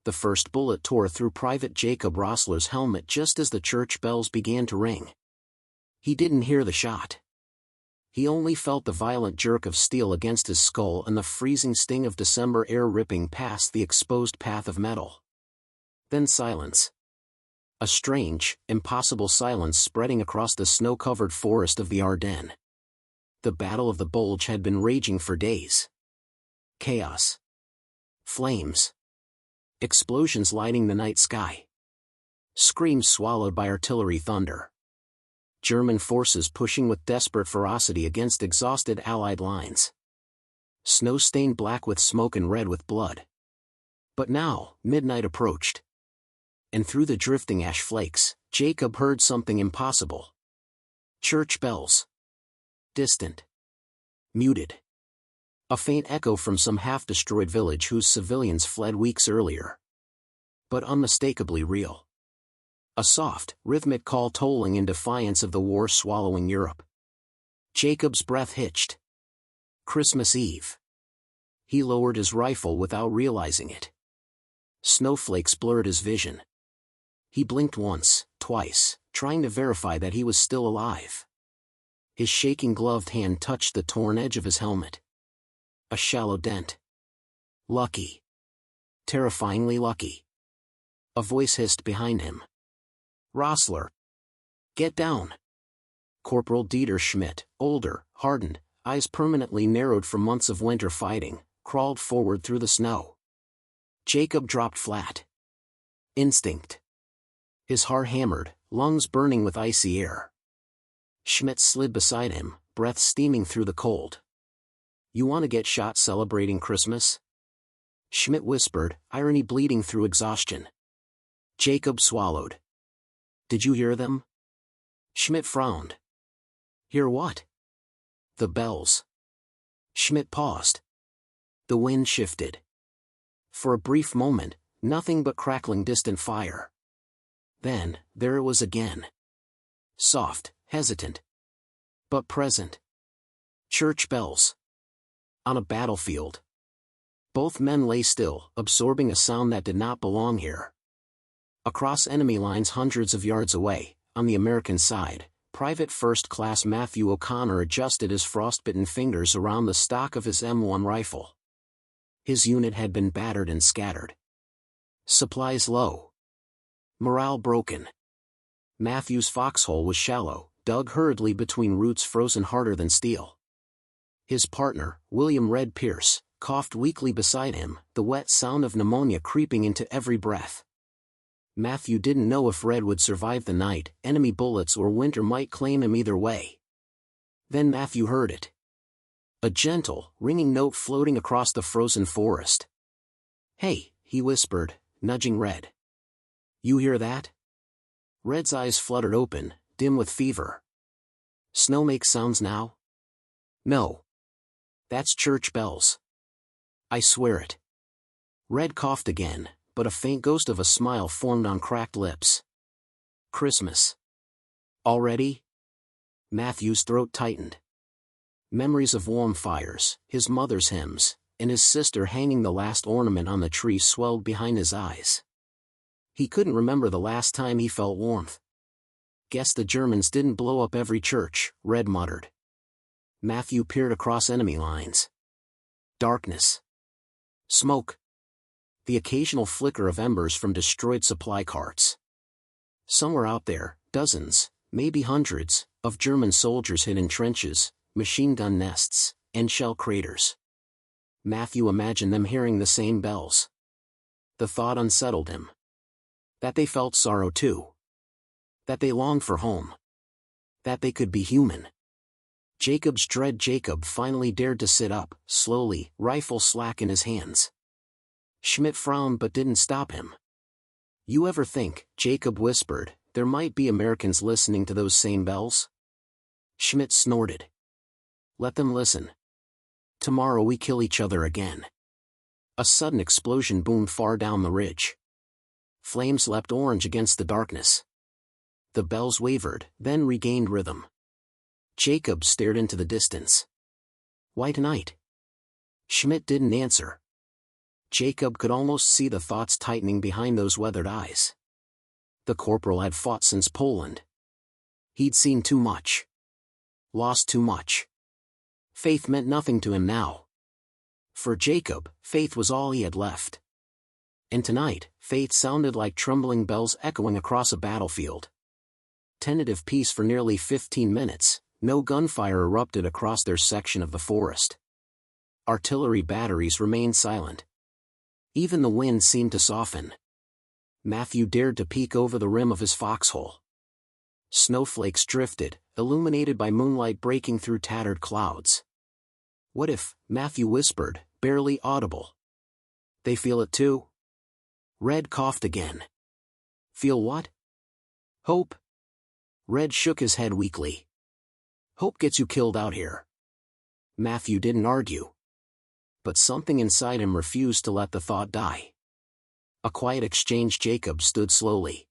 The first bullet tore through Private Jacob Rossler's helmet just as the church bells began to ring. He didn't hear the shot. He only felt the violent jerk of steel against his skull and the freezing sting of December air ripping past the exposed path of metal. Then silence. A strange, impossible silence spreading across the snow-covered forest of the Ardennes. The Battle of the Bulge had been raging for days. Chaos. Flames. Explosions lighting the night sky. Screams swallowed by artillery thunder. German forces pushing with desperate ferocity against exhausted Allied lines. Snow stained black with smoke and red with blood. But now, midnight approached. And through the drifting ash flakes, Jacob heard something impossible. Church bells. Distant. Muted. A faint echo from some half-destroyed village whose civilians fled weeks earlier. But unmistakably real. A soft, rhythmic call tolling in defiance of the war swallowing Europe. Jacob's breath hitched. Christmas Eve. He lowered his rifle without realizing it. Snowflakes blurred his vision. He blinked once, twice, trying to verify that he was still alive. His shaking gloved hand touched the torn edge of his helmet. A shallow dent. Lucky. Terrifyingly lucky. A voice hissed behind him. Rossler. Get down. Corporal Dieter Schmidt, older, hardened, eyes permanently narrowed from months of winter fighting, crawled forward through the snow. Jacob dropped flat. Instinct. His heart hammered, lungs burning with icy air. Schmidt slid beside him, breath steaming through the cold. You want to get shot celebrating Christmas? Schmidt whispered, irony bleeding through exhaustion. Jacob swallowed. Did you hear them? Schmidt frowned. Hear what? The bells. Schmidt paused. The wind shifted. For a brief moment, nothing but crackling distant fire. Then, there it was again. Soft, hesitant. But present. Church bells. On a battlefield. Both men lay still, absorbing a sound that did not belong here. Across enemy lines hundreds of yards away, on the American side, Private First Class Matthew O'Connor adjusted his frostbitten fingers around the stock of his M1 rifle. His unit had been battered and scattered. Supplies low. Morale broken. Matthew's foxhole was shallow, dug hurriedly between roots frozen harder than steel. His partner, William Red Pierce, coughed weakly beside him, the wet sound of pneumonia creeping into every breath. Matthew didn't know if Red would survive the night, enemy bullets or winter might claim him either way. Then Matthew heard it. A gentle, ringing note floating across the frozen forest. Hey, he whispered, nudging Red. You hear that? Red's eyes fluttered open, dim with fever. Snow makes sounds now? No. That's church bells. I swear it. Red coughed again, but a faint ghost of a smile formed on cracked lips. Christmas. Already? Matthew's throat tightened. Memories of warm fires, his mother's hymns, and his sister hanging the last ornament on the tree swelled behind his eyes. He couldn't remember the last time he felt warmth. Guess the Germans didn't blow up every church, Red muttered. Matthew peered across enemy lines. Darkness. Smoke. The occasional flicker of embers from destroyed supply carts. Somewhere out there, dozens, maybe hundreds, of German soldiers hid in trenches, machine gun nests, and shell craters. Matthew imagined them hearing the same bells. The thought unsettled him. That they felt sorrow too. That they longed for home. That they could be human. Jacob's dread Jacob finally dared to sit up, slowly, rifle slack in his hands. Schmidt frowned but didn't stop him. You ever think, Jacob whispered, there might be Americans listening to those same bells? Schmidt snorted. Let them listen. Tomorrow we kill each other again. A sudden explosion boomed far down the ridge. Flames leapt orange against the darkness. The bells wavered, then regained rhythm. Jacob stared into the distance. Why tonight? Schmidt didn't answer. Jacob could almost see the thoughts tightening behind those weathered eyes. The corporal had fought since Poland. He'd seen too much. Lost too much. Faith meant nothing to him now. For Jacob, faith was all he had left. And tonight, faith sounded like trembling bells echoing across a battlefield. Tentative peace for nearly 15 minutes, no gunfire erupted across their section of the forest. Artillery batteries remained silent. Even the wind seemed to soften. Matthew dared to peek over the rim of his foxhole. Snowflakes drifted, illuminated by moonlight breaking through tattered clouds. "What if," Matthew whispered, barely audible. "They feel it too?" Red coughed again. "Feel what?" "Hope." Red shook his head weakly. "Hope gets you killed out here." Matthew didn't argue. But something inside him refused to let the thought die. A quiet exchange. Jacob stood slowly.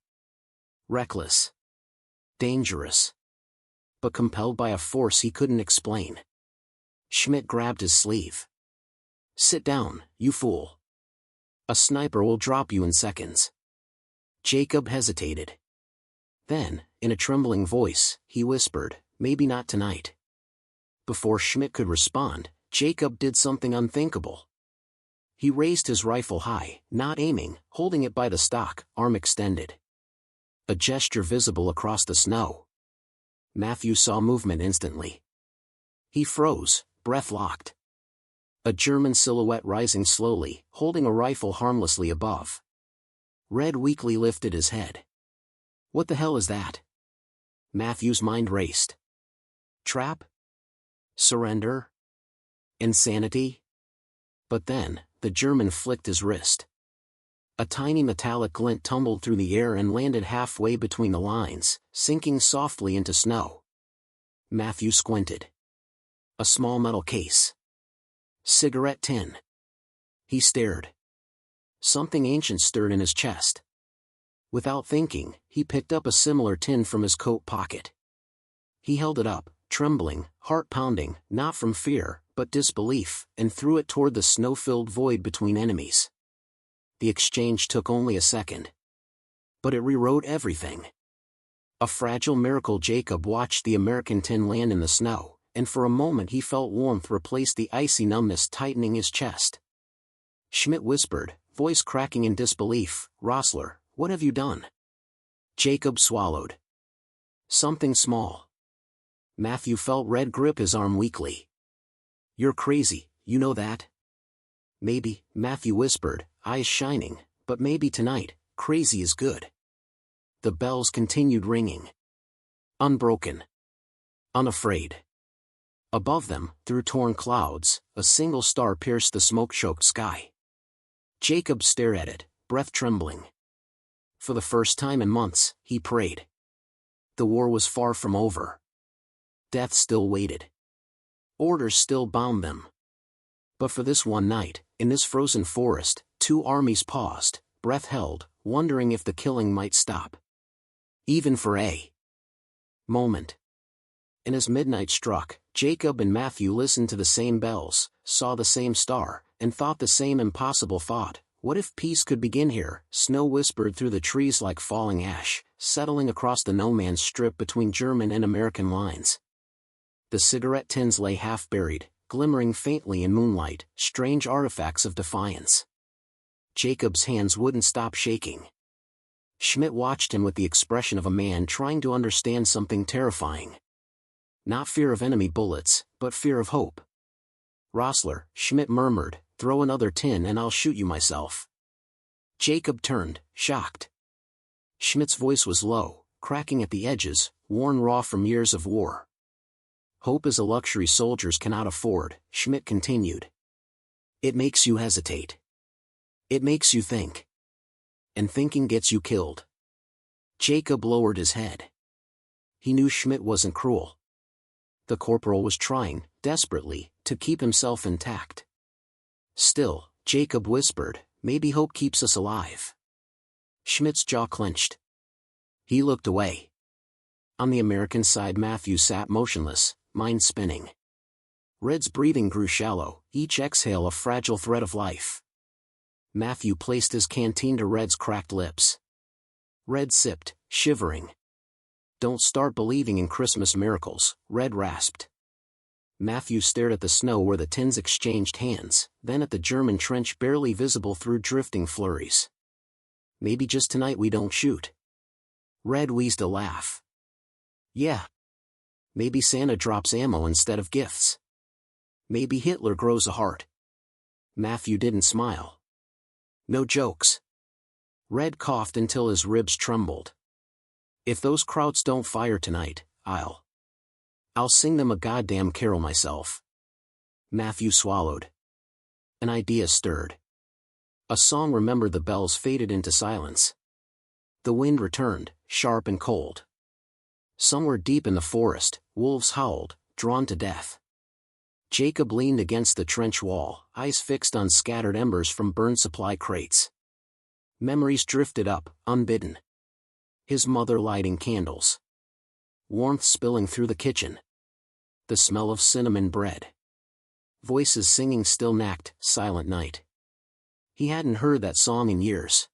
Reckless. Dangerous. But compelled by a force he couldn't explain. Schmidt grabbed his sleeve. "Sit down, you fool. A sniper will drop you in seconds." Jacob hesitated. Then, in a trembling voice, he whispered, "Maybe not tonight." Before Schmidt could respond, Jacob did something unthinkable. He raised his rifle high, not aiming, holding it by the stock, arm extended. A gesture visible across the snow. Matthew saw movement instantly. He froze, breath locked. A German silhouette rising slowly, holding a rifle harmlessly above. Red weakly lifted his head. "What the hell is that?" Matthew's mind raced. Trap? Surrender? Insanity? But then, the German flicked his wrist. A tiny metallic glint tumbled through the air and landed halfway between the lines, sinking softly into snow. Matthew squinted. A small metal case. Cigarette tin. He stared. Something ancient stirred in his chest. Without thinking, he picked up a similar tin from his coat pocket. He held it up, trembling, heart pounding, not from fear, but disbelief, and threw it toward the snow-filled void between enemies. The exchange took only a second. But it rewrote everything. A fragile miracle. Jacob watched the American tin land in the snow, and for a moment he felt warmth replace the icy numbness tightening his chest. Schmidt whispered, voice cracking in disbelief, "Rossler, what have you done?" Jacob swallowed. "Something small." Matthew felt Red grip his arm weakly. "You're crazy, you know that?" "Maybe," Matthew whispered, eyes shining, "but maybe tonight, crazy is good." The bells continued ringing. Unbroken. Unafraid. Above them, through torn clouds, a single star pierced the smoke-choked sky. Jacob stared at it, breath trembling. For the first time in months, he prayed. The war was far from over. Death still waited. Orders still bound them. But for this one night, in this frozen forest, two armies paused, breath held, wondering if the killing might stop. Even for a moment. And as midnight struck, Jacob and Matthew listened to the same bells, saw the same star, and thought the same impossible thought. What if peace could begin here? Snow whispered through the trees like falling ash, settling across the no-man's strip between German and American lines. The cigarette tins lay half-buried, glimmering faintly in moonlight, strange artifacts of defiance. Jacob's hands wouldn't stop shaking. Schmidt watched him with the expression of a man trying to understand something terrifying. Not fear of enemy bullets, but fear of hope. "Rossler," Schmidt murmured, "throw another tin and I'll shoot you myself." Jacob turned, shocked. Schmidt's voice was low, cracking at the edges, worn raw from years of war. "Hope is a luxury soldiers cannot afford," Schmidt continued. "It makes you hesitate. It makes you think. And thinking gets you killed." Jacob lowered his head. He knew Schmidt wasn't cruel. The corporal was trying, desperately, to keep himself intact. Still, Jacob whispered, "Maybe hope keeps us alive." Schmidt's jaw clenched. He looked away. On the American side, Matthew sat motionless, mind spinning. Red's breathing grew shallow, each exhale a fragile thread of life. Matthew placed his canteen to Red's cracked lips. Red sipped, shivering. "Don't start believing in Christmas miracles," Red rasped. Matthew stared at the snow where the tins exchanged hands, then at the German trench barely visible through drifting flurries. "Maybe just tonight we don't shoot." Red wheezed a laugh. "Yeah. Maybe Santa drops ammo instead of gifts. Maybe Hitler grows a heart." Matthew didn't smile. "No jokes." Red coughed until his ribs trembled. "If those Krauts don't fire tonight, I'll sing them a goddamn carol myself." Matthew swallowed. An idea stirred. A song Remember the Bells faded into silence. The wind returned, sharp and cold. Somewhere deep in the forest, wolves howled, drawn to death. Jacob leaned against the trench wall, eyes fixed on scattered embers from burned supply crates. Memories drifted up, unbidden. His mother lighting candles. Warmth spilling through the kitchen. The smell of cinnamon bread. Voices singing Still Nacht, Silent Night. He hadn't heard that song in years.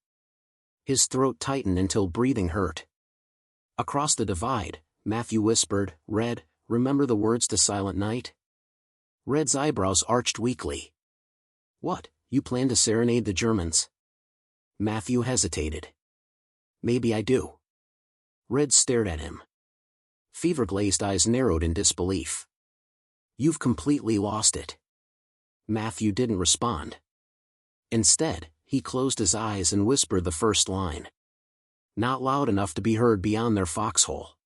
His throat tightened until breathing hurt. Across the divide, Matthew whispered, "Red, remember the words to Silent Night?" Red's eyebrows arched weakly. "What, you plan to serenade the Germans?" Matthew hesitated. "Maybe I do." Red stared at him. Fever-glazed eyes narrowed in disbelief. "You've completely lost it." Matthew didn't respond. Instead, he closed his eyes and whispered the first line. Not loud enough to be heard beyond their foxhole.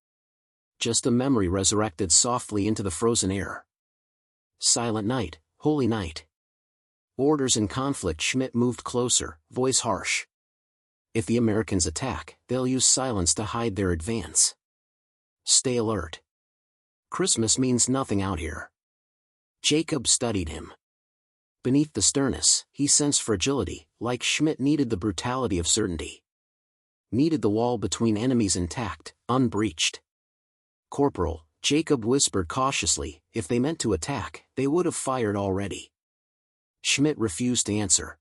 Just a memory resurrected softly into the frozen air. Silent night, holy night. Orders in conflict. Schmidt moved closer, voice harsh. "If the Americans attack, they'll use silence to hide their advance. Stay alert. Christmas means nothing out here." Jacob studied him. Beneath the sternness, he sensed fragility, like Schmidt needed the brutality of certainty. Needed the wall between enemies intact, unbreached. "Corporal," Jacob whispered cautiously, "if they meant to attack, they would have fired already." Schmidt refused to answer.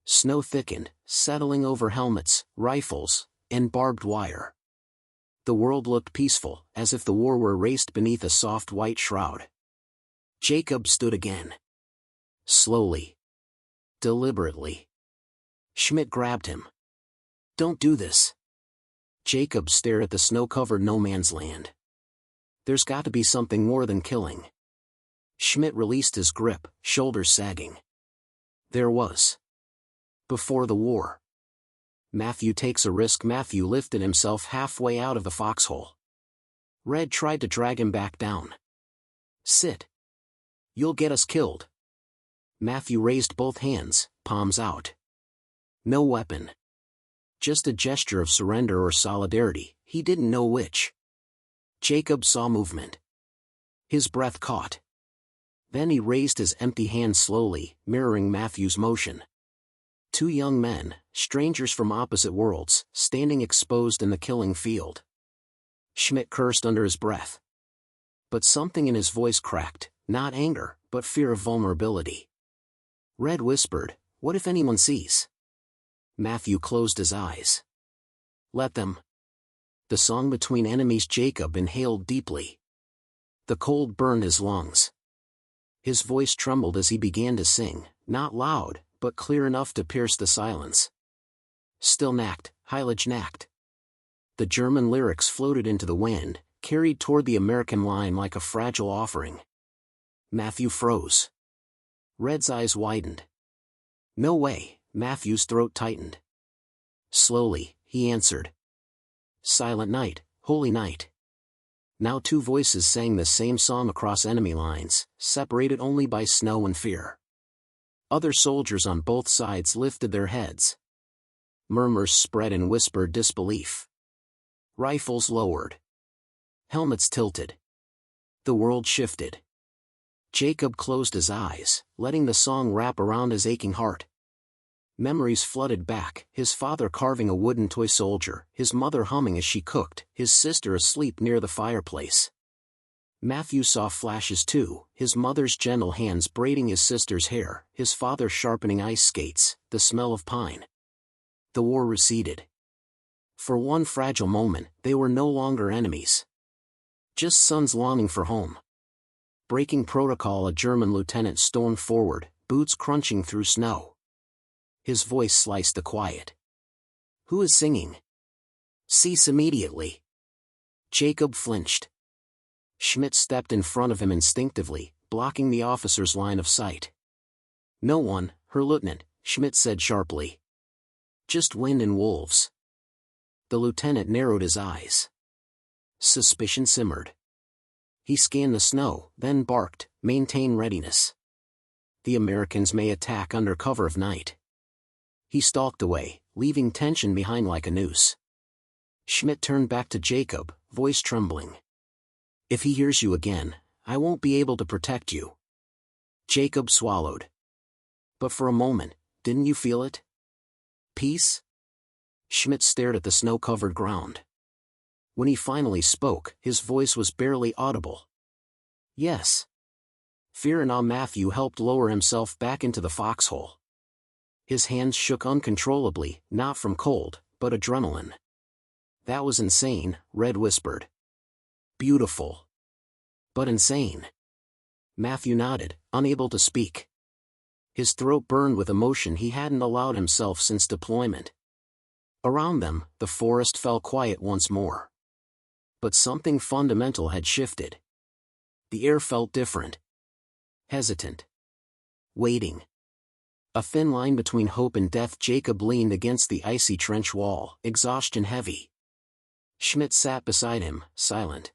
Snow thickened, settling over helmets, rifles, and barbed wire. The world looked peaceful, as if the war were erased beneath a soft white shroud. Jacob stood again. Slowly. Deliberately. Schmidt grabbed him. "Don't do this." Jacob stared at the snow-covered no-man's land. "There's got to be something more than killing." Schmidt released his grip, shoulders sagging. "There was. Before the war." Matthew takes a risk. Matthew lifted himself halfway out of the foxhole. Red tried to drag him back down. "Sit. You'll get us killed." Matthew raised both hands, palms out. No weapon. Just a gesture of surrender or solidarity, he didn't know which. Jacob saw movement. His breath caught. Then he raised his empty hand slowly, mirroring Matthew's motion. Two young men, strangers from opposite worlds, standing exposed in the killing field. Schmidt cursed under his breath. But something in his voice cracked, not anger, but fear of vulnerability. Red whispered, "What if anyone sees?" Matthew closed his eyes. "Let them." The song between enemies. Jacob inhaled deeply. The cold burned his lungs. His voice trembled as he began to sing, not loud, but clear enough to pierce the silence. "Still Nacht, Heilige Nacht." The German lyrics floated into the wind, carried toward the American line like a fragile offering. Matthew froze. Red's eyes widened. "No way," Matthew's throat tightened. Slowly, he answered. "Silent night, holy night." Now two voices sang the same song across enemy lines, separated only by snow and fear. Other soldiers on both sides lifted their heads. Murmurs spread in whispered disbelief. Rifles lowered. Helmets tilted. The world shifted. Jacob closed his eyes, letting the song wrap around his aching heart. Memories flooded back, his father carving a wooden toy soldier, his mother humming as she cooked, his sister asleep near the fireplace. Matthew saw flashes too, his mother's gentle hands braiding his sister's hair, his father sharpening ice skates, the smell of pine. The war receded. For one fragile moment, they were no longer enemies. Just sons longing for home. Breaking protocol, a German lieutenant stormed forward, boots crunching through snow. His voice sliced the quiet. "Who is singing?" "Cease immediately." Jacob flinched. Schmidt stepped in front of him instinctively, blocking the officer's line of sight. "No one, Herr Lieutenant," Schmidt said sharply. "Just wind and wolves." The lieutenant narrowed his eyes. Suspicion simmered. He scanned the snow, then barked, "Maintain readiness. The Americans may attack under cover of night." He stalked away, leaving tension behind like a noose. Schmidt turned back to Jacob, voice trembling. "If he hears you again, I won't be able to protect you." Jacob swallowed. "But for a moment, didn't you feel it? Peace?" Schmidt stared at the snow-covered ground. When he finally spoke, his voice was barely audible. "Yes." Fear and awe. Matthew helped lower himself back into the foxhole. His hands shook uncontrollably, not from cold, but adrenaline. "That was insane," Red whispered. "Beautiful. But insane." Matthew nodded, unable to speak. His throat burned with emotion he hadn't allowed himself since deployment. Around them, the forest fell quiet once more. But something fundamental had shifted. The air felt different. Hesitant. Waiting. A thin line between hope and death. Jacob leaned against the icy trench wall, exhaustion heavy. Schmidt sat beside him, silent.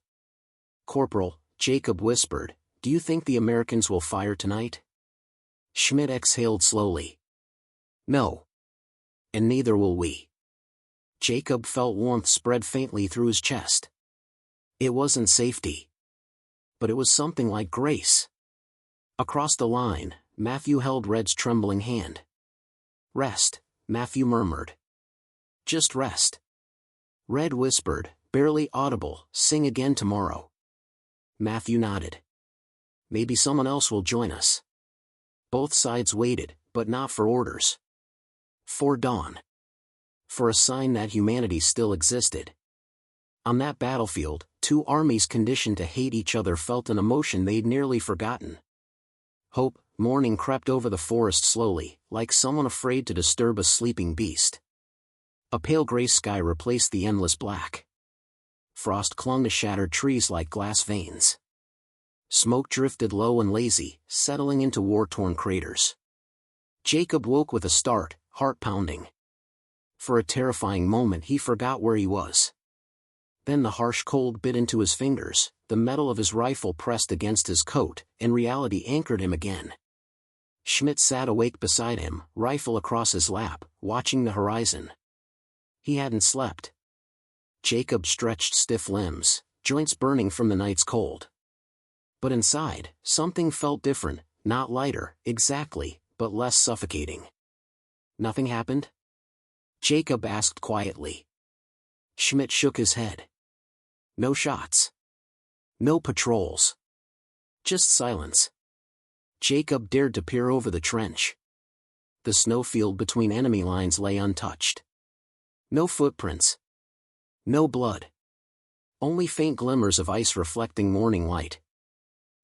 "Corporal," Jacob whispered, "do you think the Americans will fire tonight?" Schmidt exhaled slowly. "No. And neither will we." Jacob felt warmth spread faintly through his chest. It wasn't safety. But it was something like grace. Across the line, Matthew held Red's trembling hand. "Rest," Matthew murmured. "Just rest." Red whispered, barely audible, "Sing again tomorrow." Matthew nodded. "Maybe someone else will join us." Both sides waited, but not for orders. For dawn. For a sign that humanity still existed. On that battlefield, two armies conditioned to hate each other felt an emotion they'd nearly forgotten. Hope. Morning crept over the forest slowly, like someone afraid to disturb a sleeping beast. A pale gray sky replaced the endless black. Frost clung to shattered trees like glass veins. Smoke drifted low and lazy, settling into war-torn craters. Jacob woke with a start, heart pounding. For a terrifying moment he forgot where he was. Then the harsh cold bit into his fingers, the metal of his rifle pressed against his coat, and reality anchored him again. Schmidt sat awake beside him, rifle across his lap, watching the horizon. He hadn't slept. Jacob stretched stiff limbs, joints burning from the night's cold. But inside, something felt different, not lighter, exactly, but less suffocating. "Nothing happened?" Jacob asked quietly. Schmidt shook his head. "No shots. No patrols. Just silence." Jacob dared to peer over the trench. The snowfield between enemy lines lay untouched. No footprints. No blood. Only faint glimmers of ice reflecting morning light.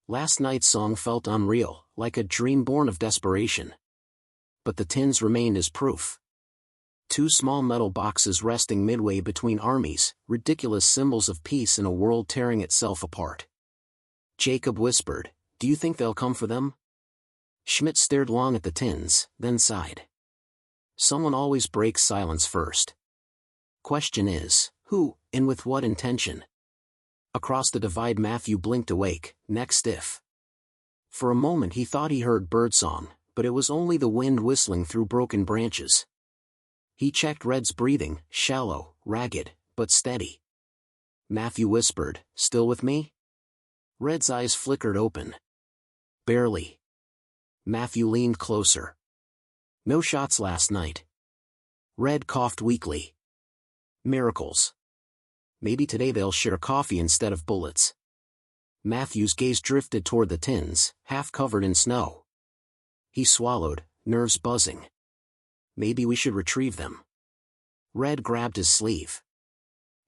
Last night's song felt unreal, like a dream born of desperation. But the tins remained as proof. Two small metal boxes resting midway between armies, ridiculous symbols of peace in a world tearing itself apart. Jacob whispered, "Do you think they'll come for them?" Schmidt stared long at the tins, then sighed. "Someone always breaks silence first. Question is, who, and with what intention?" Across the divide Matthew blinked awake, neck stiff. For a moment he thought he heard birdsong, but it was only the wind whistling through broken branches. He checked Red's breathing, shallow, ragged, but steady. Matthew whispered, "Still with me?" Red's eyes flickered open. "Barely." Matthew leaned closer. "No shots last night." Red coughed weakly. "Miracles. Maybe today they'll share coffee instead of bullets." Matthew's gaze drifted toward the tins, half covered in snow. He swallowed, nerves buzzing. Maybe we should retrieve them. Red grabbed his sleeve.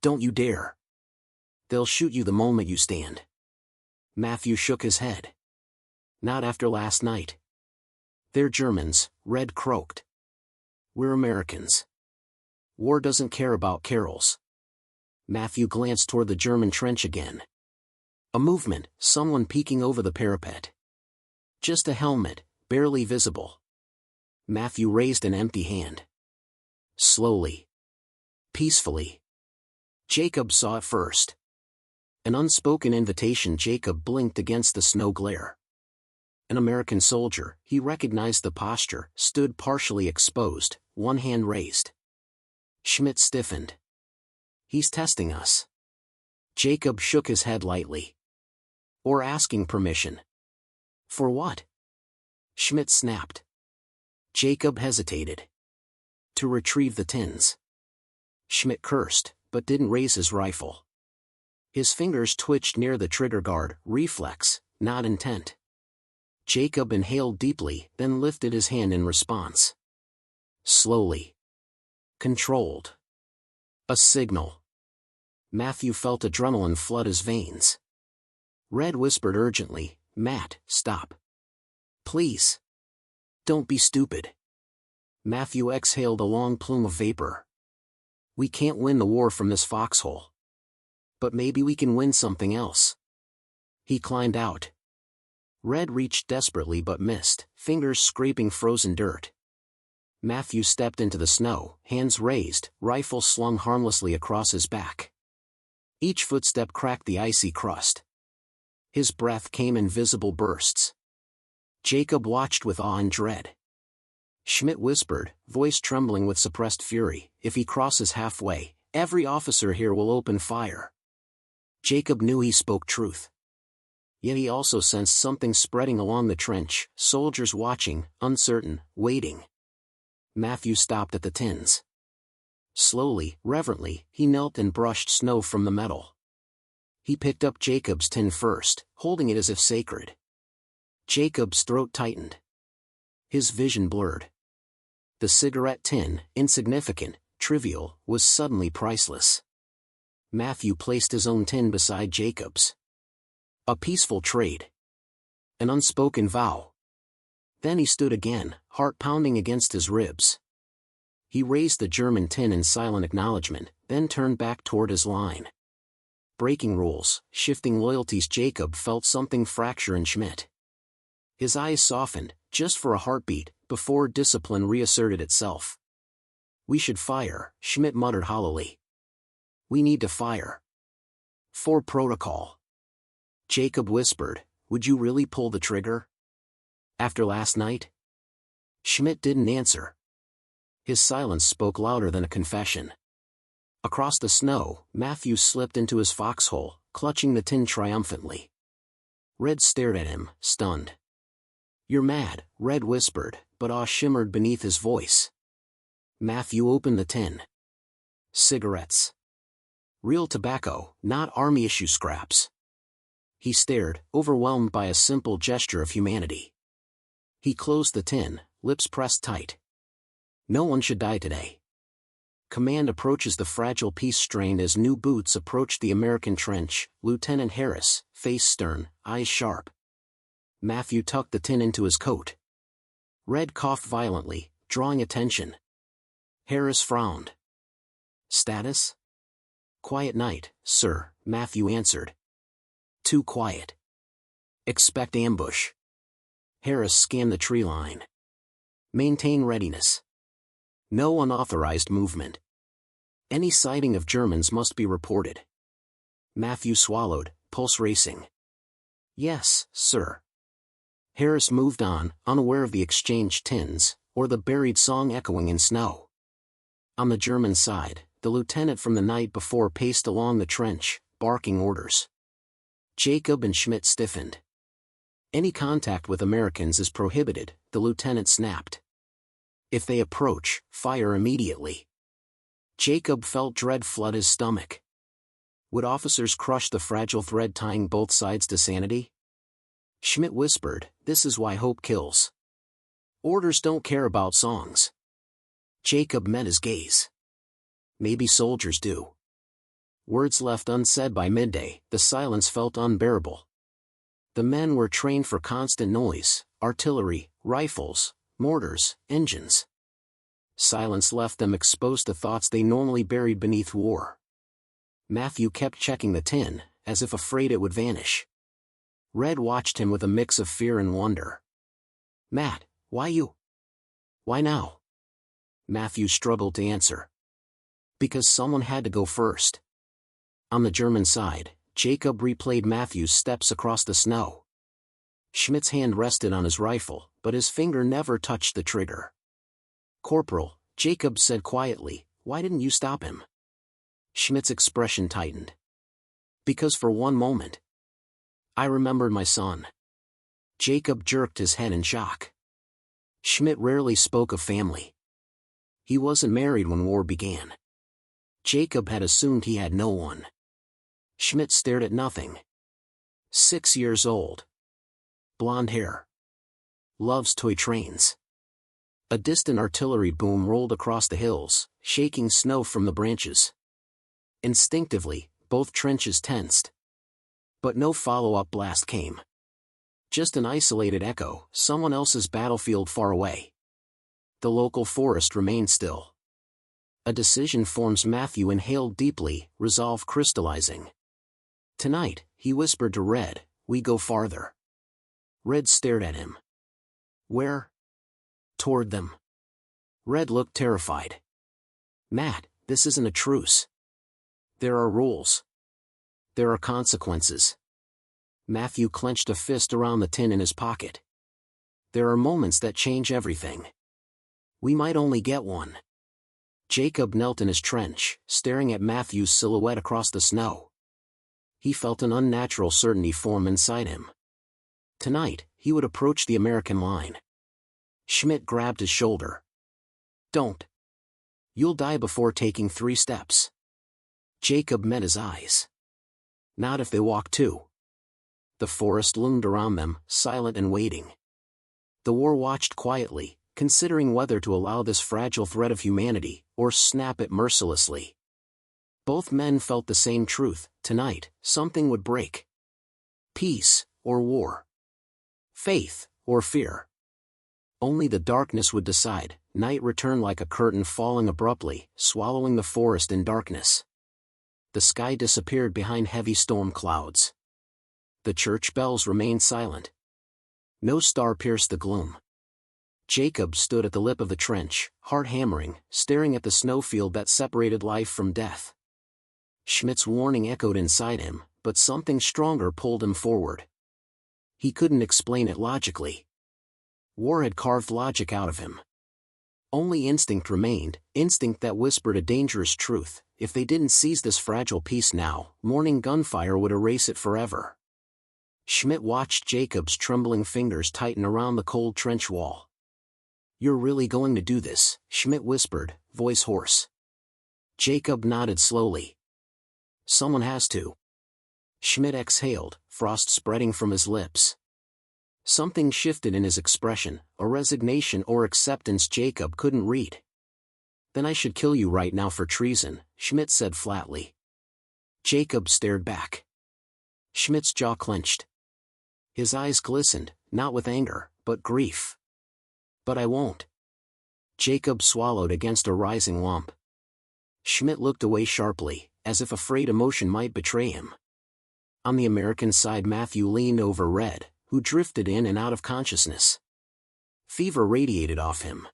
Don't you dare. They'll shoot you the moment you stand. Matthew shook his head. Not after last night. They're Germans, Red croaked. We're Americans. War doesn't care about carols. Matthew glanced toward the German trench again. A movement, someone peeking over the parapet. Just a helmet, barely visible. Matthew raised an empty hand. Slowly. Peacefully. Jacob saw it first. An unspoken invitation. Jacob blinked against the snow glare. An American soldier, he recognized the posture, stood partially exposed, one hand raised. Schmidt stiffened. He's testing us. Jacob shook his head lightly. Or asking permission. For what? Schmidt snapped. Jacob hesitated. To retrieve the tins. Schmidt cursed, but didn't raise his rifle. His fingers twitched near the trigger guard, reflex, not intent. Jacob inhaled deeply, then lifted his hand in response. Slowly. Controlled. A signal. Matthew felt adrenaline flood his veins. Red whispered urgently, Matt, stop. Please. Don't be stupid. Matthew exhaled a long plume of vapor. We can't win the war from this foxhole. But maybe we can win something else. He climbed out. Red reached desperately but missed, fingers scraping frozen dirt. Matthew stepped into the snow, hands raised, rifle slung harmlessly across his back. Each footstep cracked the icy crust. His breath came in visible bursts. Jacob watched with awe and dread. Schmidt whispered, voice trembling with suppressed fury, if he crosses halfway, every officer here will open fire. Jacob knew he spoke truth. Yet he also sensed something spreading along the trench, soldiers watching, uncertain, waiting. Matthew stopped at the tins. Slowly, reverently, he knelt and brushed snow from the metal. He picked up Jacob's tin first, holding it as if sacred. Jacob's throat tightened. His vision blurred. The cigarette tin, insignificant, trivial, was suddenly priceless. Matthew placed his own tin beside Jacob's. A peaceful trade. An unspoken vow. Then he stood again, heart pounding against his ribs. He raised the German tin in silent acknowledgement, then turned back toward his line. Breaking rules, shifting loyalties. Jacob felt something fracture in Schmidt. His eyes softened, just for a heartbeat, before discipline reasserted itself. We should fire, Schmidt muttered hollowly. We need to fire. For protocol. Jacob whispered, would you really pull the trigger? After last night? Schmidt didn't answer. His silence spoke louder than a confession. Across the snow, Matthew slipped into his foxhole, clutching the tin triumphantly. Red stared at him, stunned. You're mad, Red whispered, but awe shimmered beneath his voice. Matthew opened the tin. Cigarettes. Real tobacco, not army-issue scraps. He stared, overwhelmed by a simple gesture of humanity. He closed the tin, lips pressed tight. No one should die today. Command approaches. The fragile peace strained as new boots approached the American trench. Lieutenant Harris, face stern, eyes sharp. Matthew tucked the tin into his coat. Red coughed violently, drawing attention. Harris frowned. Status? Quiet night, sir, Matthew answered. Too quiet. Expect ambush. Harris scanned the tree line. Maintain readiness. No unauthorized movement. Any sighting of Germans must be reported. Matthew swallowed, pulse racing. Yes, sir. Harris moved on, unaware of the exchanged tins, or the buried song echoing in snow. On the German side, the lieutenant from the night before paced along the trench, barking orders. Jacob and Schmidt stiffened. Any contact with Americans is prohibited, the lieutenant snapped. If they approach, fire immediately. Jacob felt dread flood his stomach. Would officers crush the fragile thread tying both sides to sanity? Schmidt whispered, "This is why hope kills. Orders don't care about songs." Jacob met his gaze. "Maybe soldiers do." Words left unsaid by midday, the silence felt unbearable. The men were trained for constant noise, artillery, rifles, mortars, engines. Silence left them exposed to thoughts they normally buried beneath war. Matthew kept checking the tin, as if afraid it would vanish. Red watched him with a mix of fear and wonder. "Matt, why you? Why now?" Matthew struggled to answer. "Because someone had to go first." On the German side, Jacob replayed Matthew's steps across the snow. Schmidt's hand rested on his rifle, but his finger never touched the trigger. "Corporal," Jacob said quietly, "why didn't you stop him?" Schmidt's expression tightened. "Because for one moment, I remembered my son." Jacob jerked his head in shock. Schmidt rarely spoke of family. He wasn't married when war began. Jacob had assumed he had no one. Schmidt stared at nothing. 6 years old. Blonde hair. Loves toy trains. A distant artillery boom rolled across the hills, shaking snow from the branches. Instinctively, both trenches tensed. But no follow-up blast came. Just an isolated echo, someone else's battlefield far away. The local forest remained still. A decision forms. Matthew inhaled deeply, resolve crystallizing. "Tonight," he whispered to Red, "we go farther." Red stared at him. "Where?" "Toward them." Red looked terrified. "Matt, this isn't a truce. There are rules. There are consequences." Matthew clenched a fist around the tin in his pocket. "There are moments that change everything. We might only get one." Jacob knelt in his trench, staring at Matthew's silhouette across the snow. He felt an unnatural certainty form inside him. Tonight, he would approach the American line. Schmidt grabbed his shoulder. "Don't. You'll die before taking 3 steps." Jacob met his eyes. "Not if they walk too." The forest loomed around them, silent and waiting. The war watched quietly, considering whether to allow this fragile thread of humanity, or snap it mercilessly. Both men felt the same truth: tonight, something would break. Peace, or war. Faith, or fear. Only the darkness would decide. Night returned like a curtain falling abruptly, swallowing the forest in darkness. The sky disappeared behind heavy storm clouds. The church bells remained silent. No star pierced the gloom. Jacob stood at the lip of the trench, heart hammering, staring at the snowfield that separated life from death. Schmidt's warning echoed inside him, but something stronger pulled him forward. He couldn't explain it logically. War had carved logic out of him. Only instinct remained, instinct that whispered a dangerous truth: if they didn't seize this fragile peace now, morning gunfire would erase it forever. Schmidt watched Jacob's trembling fingers tighten around the cold trench wall. "You're really going to do this?" Schmidt whispered, voice hoarse. Jacob nodded slowly. "Someone has to." Schmidt exhaled, frost spreading from his lips. Something shifted in his expression, a resignation or acceptance Jacob couldn't read. "Then I should kill you right now for treason," Schmidt said flatly. Jacob stared back. Schmidt's jaw clenched. His eyes glistened, not with anger, but grief. "But I won't." Jacob swallowed against a rising lump. Schmidt looked away sharply, as if afraid emotion might betray him. On the American side, Matthew leaned over Red, who drifted in and out of consciousness. Fever radiated off him.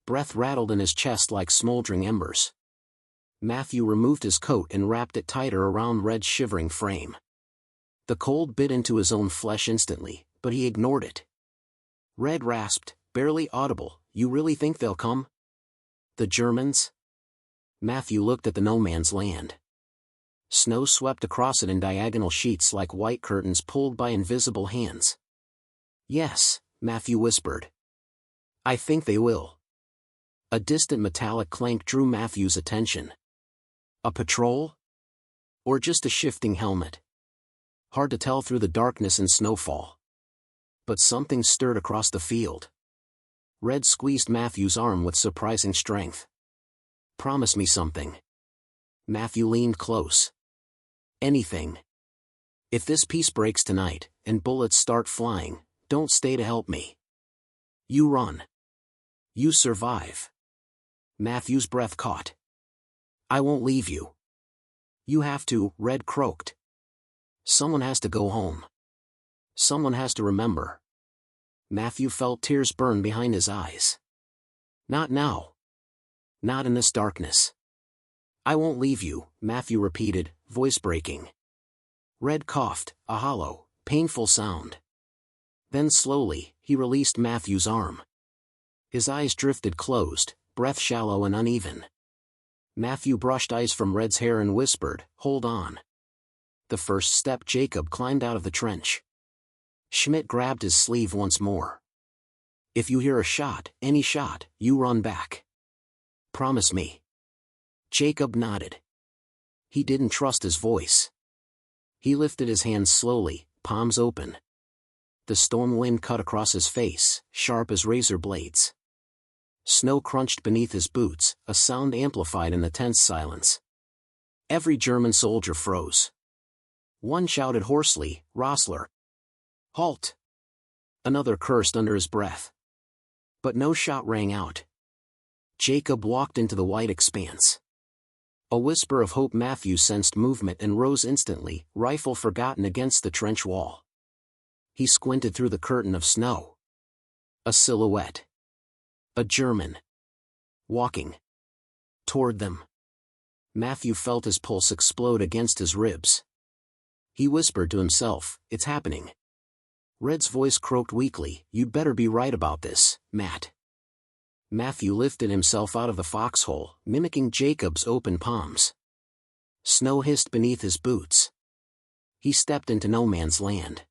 Breath rattled in his chest like smoldering embers. Matthew removed his coat and wrapped it tighter around Red's shivering frame. The cold bit into his own flesh instantly, but he ignored it. Red rasped, barely audible, "You really think they'll come? The Germans?" Matthew looked at the no man's land. Snow swept across it in diagonal sheets like white curtains pulled by invisible hands. "Yes," Matthew whispered. "I think they will." A distant metallic clank drew Matthew's attention. "A patrol? Or just a shifting helmet? Hard to tell through the darkness and snowfall. But something stirred across the field. Red squeezed Matthew's arm with surprising strength. "Promise me something." Matthew leaned close. "Anything. If this piece breaks tonight, and bullets start flying, don't stay to help me. You run. You survive." Matthew's breath caught. "I won't leave you." "You have to," Red croaked. "Someone has to go home. Someone has to remember." Matthew felt tears burn behind his eyes. "Not now. Not in this darkness." "I won't leave you," Matthew repeated, voice breaking. Red coughed, a hollow, painful sound. Then slowly, he released Matthew's arm. His eyes drifted closed, breath shallow and uneven. Matthew brushed ice from Red's hair and whispered, "Hold on." The first step Jacob climbed out of the trench. Schmidt grabbed his sleeve once more. "If you hear a shot, any shot, you run back. Promise me." Jacob nodded. He didn't trust his voice. He lifted his hands slowly, palms open. The storm wind cut across his face, sharp as razor blades. Snow crunched beneath his boots, a sound amplified in the tense silence. Every German soldier froze. One shouted hoarsely, "Rossler! Halt!" Another cursed under his breath. But no shot rang out. Jacob walked into the white expanse. A whisper of hope. Matthew sensed movement and rose instantly, rifle forgotten against the trench wall. He squinted through the curtain of snow. A silhouette. A German. Walking. Toward them. Matthew felt his pulse explode against his ribs. He whispered to himself, "It's happening." Red's voice croaked weakly, "You'd better be right about this, Matt." Matthew lifted himself out of the foxhole, mimicking Jacob's open palms. Snow hissed beneath his boots. He stepped into no man's land.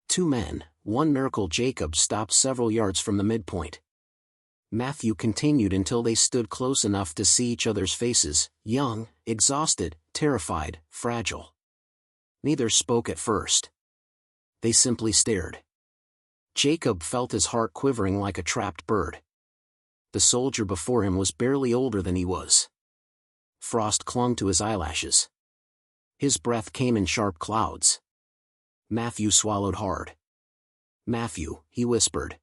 Two men, one miracle. Jacob stopped several yards from the midpoint. Matthew continued until they stood close enough to see each other's faces, young, exhausted, terrified, fragile. Neither spoke at first. They simply stared. Jacob felt his heart quivering like a trapped bird. The soldier before him was barely older than he was. Frost clung to his eyelashes. His breath came in sharp clouds. Matthew swallowed hard. "Matthew," he whispered.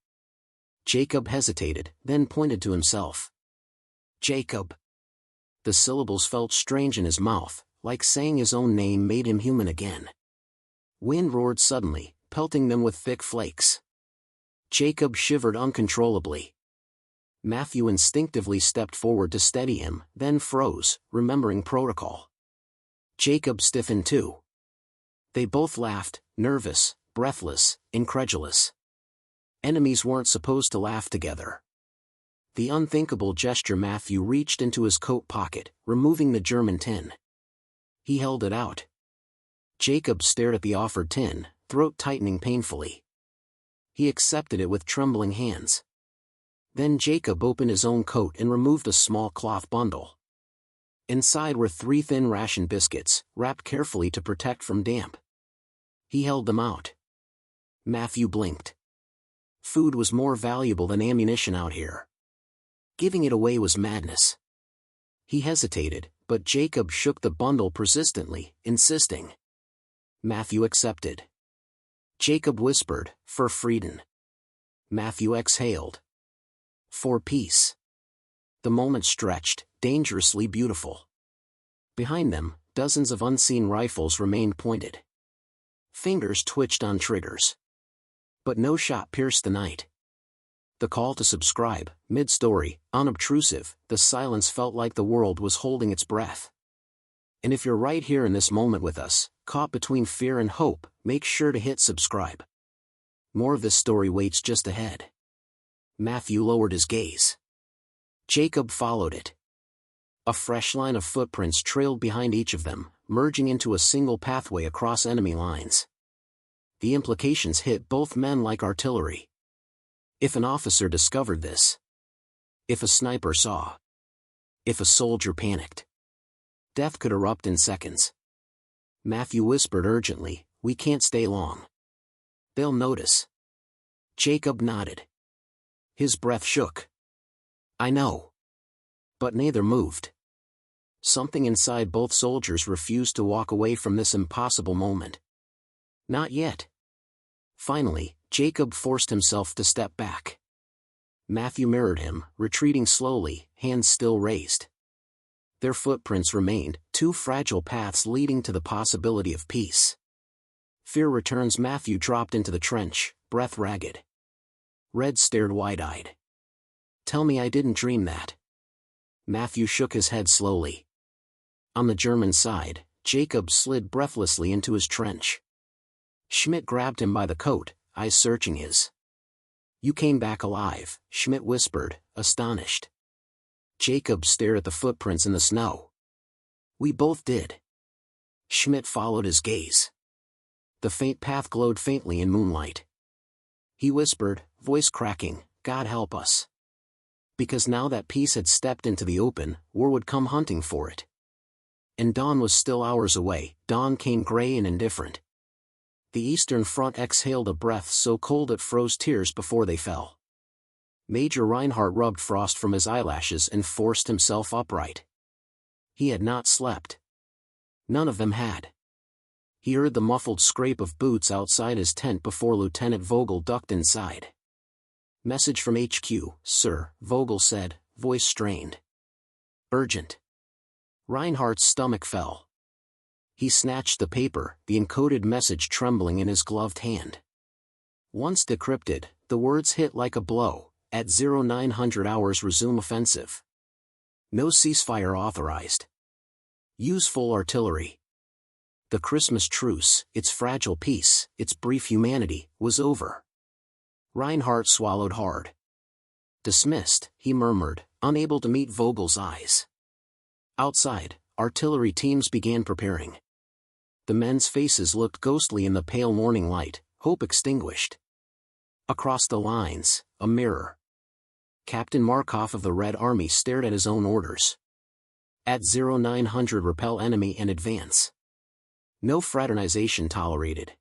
Jacob hesitated, then pointed to himself. "Jacob." The syllables felt strange in his mouth, like saying his own name made him human again. Wind roared suddenly, pelting them with thick flakes. Jacob shivered uncontrollably. Matthew instinctively stepped forward to steady him, then froze, remembering protocol. Jacob stiffened too. They both laughed, nervous, breathless, incredulous. Enemies weren't supposed to laugh together. The unthinkable gesture. Matthew reached into his coat pocket, removing the German tin. He held it out. Jacob stared at the offered tin, throat tightening painfully. He accepted it with trembling hands. Then Jacob opened his own coat and removed a small cloth bundle. Inside were 3 thin ration biscuits, wrapped carefully to protect from damp. He held them out. Matthew blinked. Food was more valuable than ammunition out here. Giving it away was madness. He hesitated, but Jacob shook the bundle persistently, insisting. Matthew accepted. Jacob whispered, "For Frieden." Matthew exhaled. "For peace." The moment stretched, dangerously beautiful. Behind them, dozens of unseen rifles remained pointed. Fingers twitched on triggers. But no shot pierced the night. The call to subscribe, mid-story, unobtrusive, the silence felt like the world was holding its breath. And if you're right here in this moment with us, caught between fear and hope, make sure to hit subscribe. More of this story waits just ahead. Matthew lowered his gaze. Jacob followed it. A fresh line of footprints trailed behind each of them, merging into a single pathway across enemy lines. The implications hit both men like artillery. If an officer discovered this, if a sniper saw, if a soldier panicked, death could erupt in seconds. Matthew whispered urgently, "We can't stay long. They'll notice." Jacob nodded. His breath shook. "I know." But neither moved. Something inside both soldiers refused to walk away from this impossible moment. Not yet. Finally, Jacob forced himself to step back. Matthew mirrored him, retreating slowly, hands still raised. Their footprints remained, two fragile paths leading to the possibility of peace. Fear returns. Matthew dropped into the trench, breath ragged. Red stared wide-eyed. "Tell me I didn't dream that." Matthew shook his head slowly. On the German side, Jacob slid breathlessly into his trench. Schmidt grabbed him by the coat, eyes searching his. "You came back alive," Schmidt whispered, astonished. Jacob stared at the footprints in the snow. "We both did." Schmidt followed his gaze. The faint path glowed faintly in moonlight. He whispered, voice cracking, "God help us." Because now that peace had stepped into the open, war would come hunting for it. And dawn was still hours away. Dawn came gray and indifferent. The Eastern Front exhaled a breath so cold it froze tears before they fell. Major Reinhardt rubbed frost from his eyelashes and forced himself upright. He had not slept. None of them had. He heard the muffled scrape of boots outside his tent before Lieutenant Vogel ducked inside. "Message from HQ, sir," Vogel said, voice strained. "Urgent." Reinhardt's stomach fell. He snatched the paper, the encoded message trembling in his gloved hand. Once decrypted, the words hit like a blow. At 0900 hours resume offensive. No ceasefire authorized. Use full artillery. The Christmas truce, its fragile peace, its brief humanity, was over. Reinhardt swallowed hard. "Dismissed," he murmured, unable to meet Vogel's eyes. Outside, artillery teams began preparing. The men's faces looked ghostly in the pale morning light, hope extinguished. Across the lines, a mirror. Captain Markov of the Red Army stared at his own orders. At 0900 repel enemy and advance. No fraternization tolerated.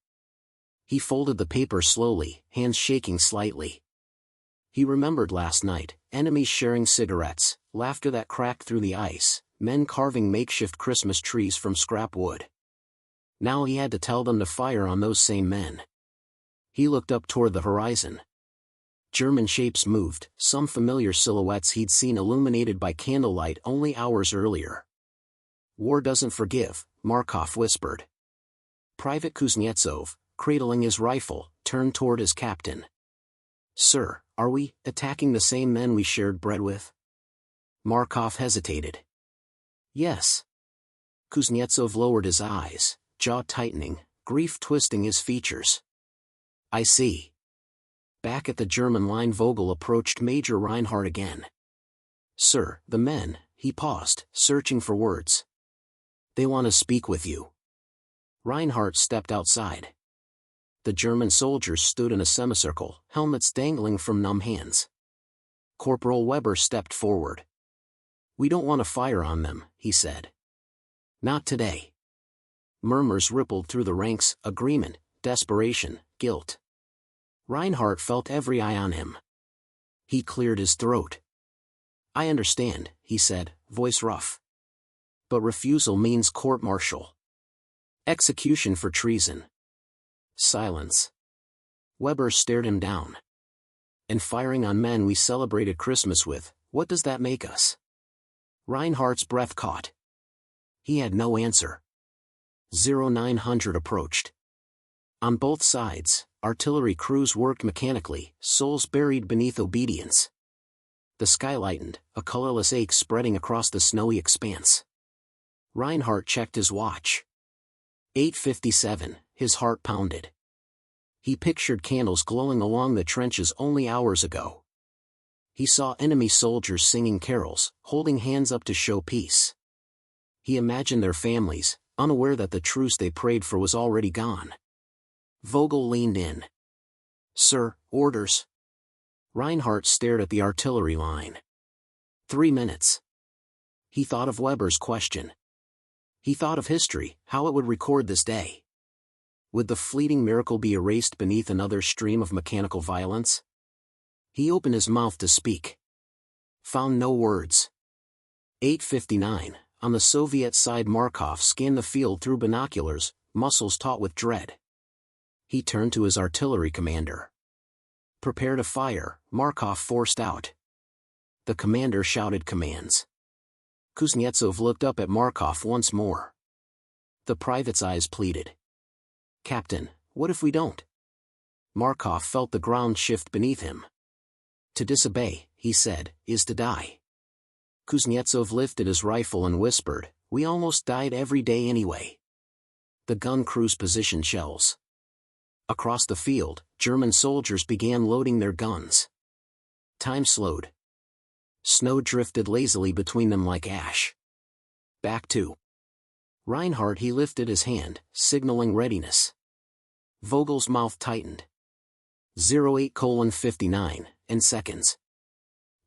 He folded the paper slowly, hands shaking slightly. He remembered last night, enemies sharing cigarettes, laughter that cracked through the ice, men carving makeshift Christmas trees from scrap wood. Now he had to tell them to fire on those same men. He looked up toward the horizon. German shapes moved, some familiar silhouettes he'd seen illuminated by candlelight only hours earlier. "War doesn't forgive," Markov whispered. Private Kuznetsov, cradling his rifle, turned toward his captain. "Sir, are we attacking the same men we shared bread with?" Markov hesitated. "Yes." Kuznetsov lowered his eyes, jaw tightening, grief twisting his features. "I see." Back at the German line, Vogel approached Major Reinhardt again. "Sir, the men," he paused, searching for words. "They want to speak with you." Reinhardt stepped outside. The German soldiers stood in a semicircle, helmets dangling from numb hands. Corporal Weber stepped forward. "We don't want to fire on them," he said. "Not today." Murmurs rippled through the ranks, agreement, desperation, guilt. Reinhardt felt every eye on him. He cleared his throat. "I understand," he said, voice rough. "But refusal means court-martial. Execution for treason." Silence. Weber stared him down. "And firing on men we celebrated Christmas with, what does that make us?" Reinhardt's breath caught. He had no answer. 0900 approached. On both sides, artillery crews worked mechanically, souls buried beneath obedience. The sky lightened, a colorless ache spreading across the snowy expanse. Reinhardt checked his watch. 8:57, his heart pounded. He pictured candles glowing along the trenches only hours ago. He saw enemy soldiers singing carols, holding hands up to show peace. He imagined their families, unaware that the truce they prayed for was already gone. Vogel leaned in. "Sir, orders." Reinhardt stared at the artillery line. 3 minutes. He thought of Weber's question. He thought of history, how it would record this day. Would the fleeting miracle be erased beneath another stream of mechanical violence? He opened his mouth to speak. Found no words. 8:59, on the Soviet side. Markov scanned the field through binoculars, muscles taut with dread. He turned to his artillery commander. Prepare to fire, Markov forced out. The commander shouted commands. Kuznetsov looked up at Markov once more. The private's eyes pleaded. Captain, what if we don't? Markov felt the ground shift beneath him. To disobey, he said, is to die. Kuznetsov lifted his rifle and whispered, we almost died every day anyway. The gun crews positioned shells. Across the field, German soldiers began loading their guns. Time slowed. Snow drifted lazily between them like ash. Back to Reinhardt. He lifted his hand, signaling readiness. Vogel's mouth tightened. 08:59, in seconds.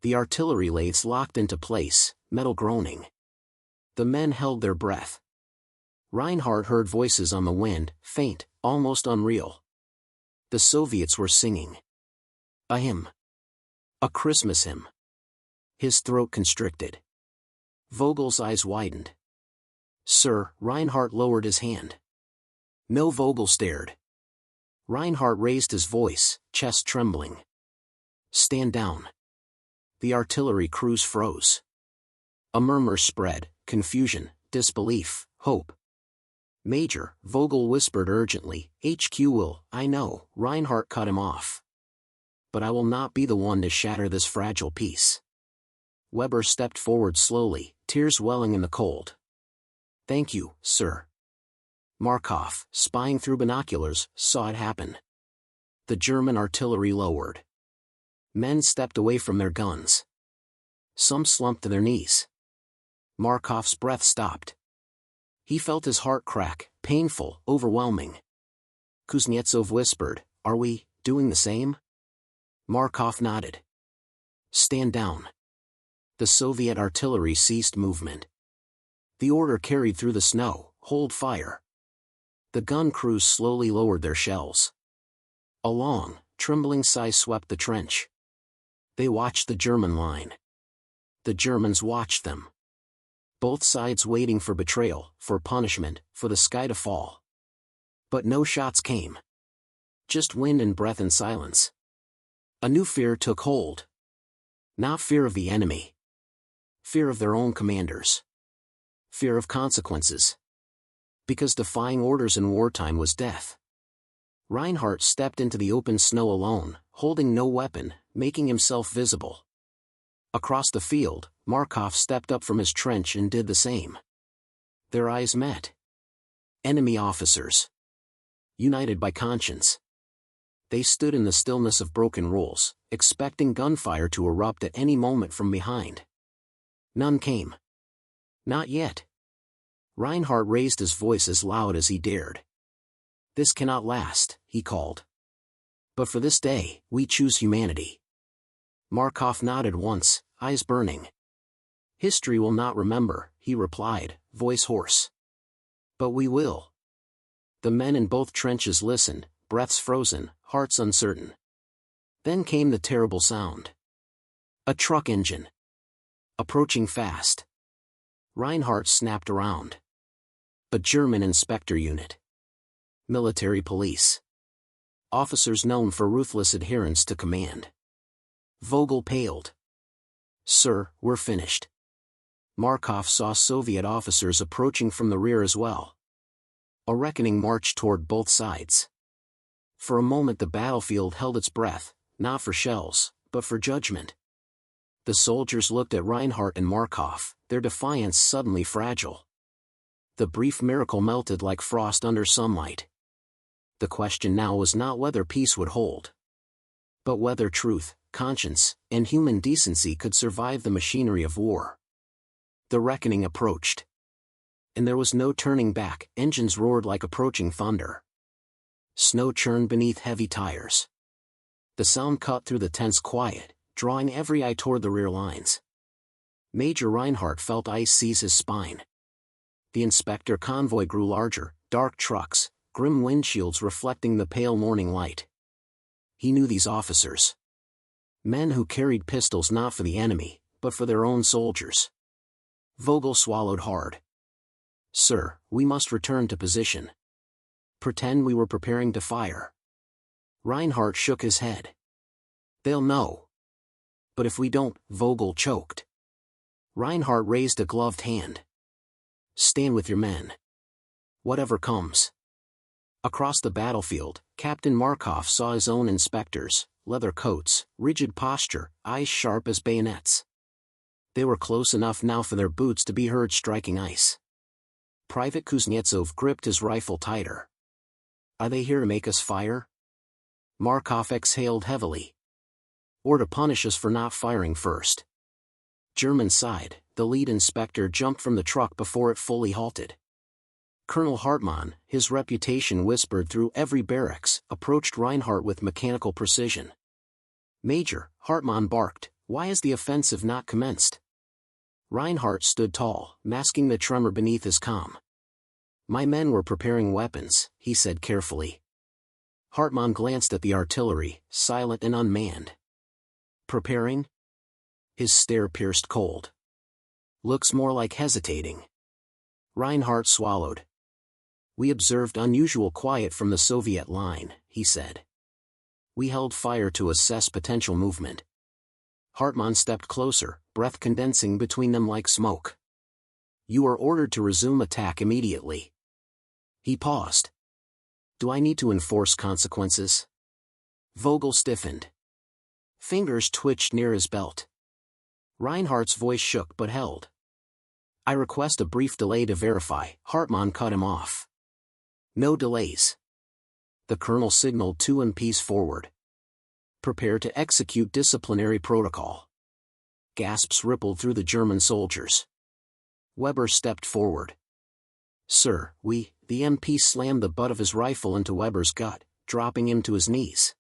The artillery lathes locked into place, metal groaning. The men held their breath. Reinhardt heard voices on the wind, faint, almost unreal. The Soviets were singing a hymn. A Christmas hymn. His throat constricted. Vogel's eyes widened. Sir, Reinhardt lowered his hand. No. Vogel stared. Reinhardt raised his voice, chest trembling. Stand down. The artillery crews froze. A murmur spread, confusion, disbelief, hope. Major, Vogel whispered urgently, HQ will, I know. Reinhardt cut him off. But I will not be the one to shatter this fragile peace. Weber stepped forward slowly, tears welling in the cold. Thank you, sir. Markov, spying through binoculars, saw it happen. The German artillery lowered. Men stepped away from their guns. Some slumped to their knees. Markov's breath stopped. He felt his heart crack, painful, overwhelming. Kuznetsov whispered, are we doing the same? Markov nodded. Stand down. The Soviet artillery ceased movement. The order carried through the snow, hold fire. The gun crews slowly lowered their shells. A long, trembling sigh swept the trench. They watched the German line. The Germans watched them. Both sides waiting for betrayal, for punishment, for the sky to fall. But no shots came. Just wind and breath and silence. A new fear took hold. Not fear of the enemy. Fear of their own commanders. Fear of consequences. Because defying orders in wartime was death. Reinhardt stepped into the open snow alone, holding no weapon, making himself visible. Across the field, Markov stepped up from his trench and did the same. Their eyes met. Enemy officers. United by conscience. They stood in the stillness of broken rules, expecting gunfire to erupt at any moment from behind. None came. Not yet. Reinhardt raised his voice as loud as he dared. This cannot last, he called. But for this day, we choose humanity. Markov nodded once, eyes burning. History will not remember, he replied, voice hoarse. But we will. The men in both trenches listened, breaths frozen, hearts uncertain. Then came the terrible sound. A truck engine. Approaching fast. Reinhardt snapped around. A German inspector unit. Military police. Officers known for ruthless adherence to command. Vogel paled. Sir, we're finished. Markov saw Soviet officers approaching from the rear as well. A reckoning marched toward both sides. For a moment the battlefield held its breath, not for shells, but for judgment. The soldiers looked at Reinhardt and Markov, their defiance suddenly fragile. The brief miracle melted like frost under sunlight. The question now was not whether peace would hold, but whether truth, conscience, and human decency could survive the machinery of war. The reckoning approached. And there was no turning back, engines roared like approaching thunder. Snow churned beneath heavy tires. The sound cut through the tense quiet, drawing every eye toward the rear lines. Major Reinhardt felt ice seize his spine. The inspector convoy grew larger, dark trucks, grim windshields reflecting the pale morning light. He knew these officers. Men who carried pistols not for the enemy, but for their own soldiers. Vogel swallowed hard. "Sir, we must return to position. Pretend we were preparing to fire." Reinhardt shook his head. "They'll know." "But if we don't," Vogel choked. Reinhardt raised a gloved hand. "Stand with your men. Whatever comes." Across the battlefield, Captain Markov saw his own inspectors, leather coats, rigid posture, eyes sharp as bayonets. They were close enough now for their boots to be heard striking ice. Private Kuznetsov gripped his rifle tighter. "Are they here to make us fire?" Markov exhaled heavily. "Or to punish us for not firing first." German side, the lead inspector jumped from the truck before it fully halted. Colonel Hartmann, his reputation whispered through every barracks, approached Reinhardt with mechanical precision. "Major," Hartmann barked, "why has the offensive not commenced?" Reinhardt stood tall, masking the tremor beneath his calm. "My men were preparing weapons," he said carefully. Hartmann glanced at the artillery, silent and unmanned. "Preparing?" His stare pierced cold. "Looks more like hesitating." Reinhardt swallowed. "We observed unusual quiet from the Soviet line," he said. "We held fire to assess potential movement." Hartmann stepped closer, breath condensing between them like smoke. "You are ordered to resume attack immediately." He paused. "Do I need to enforce consequences?" Vogel stiffened. Fingers twitched near his belt. Reinhardt's voice shook but held. "I request a brief delay to verify," Hartmann cut him off. "No delays." The colonel signaled two MPs forward. "Prepare to execute disciplinary protocol." Gasps rippled through the German soldiers. Weber stepped forward. "Sir, The MP slammed the butt of his rifle into Weber's gut, dropping him to his knees.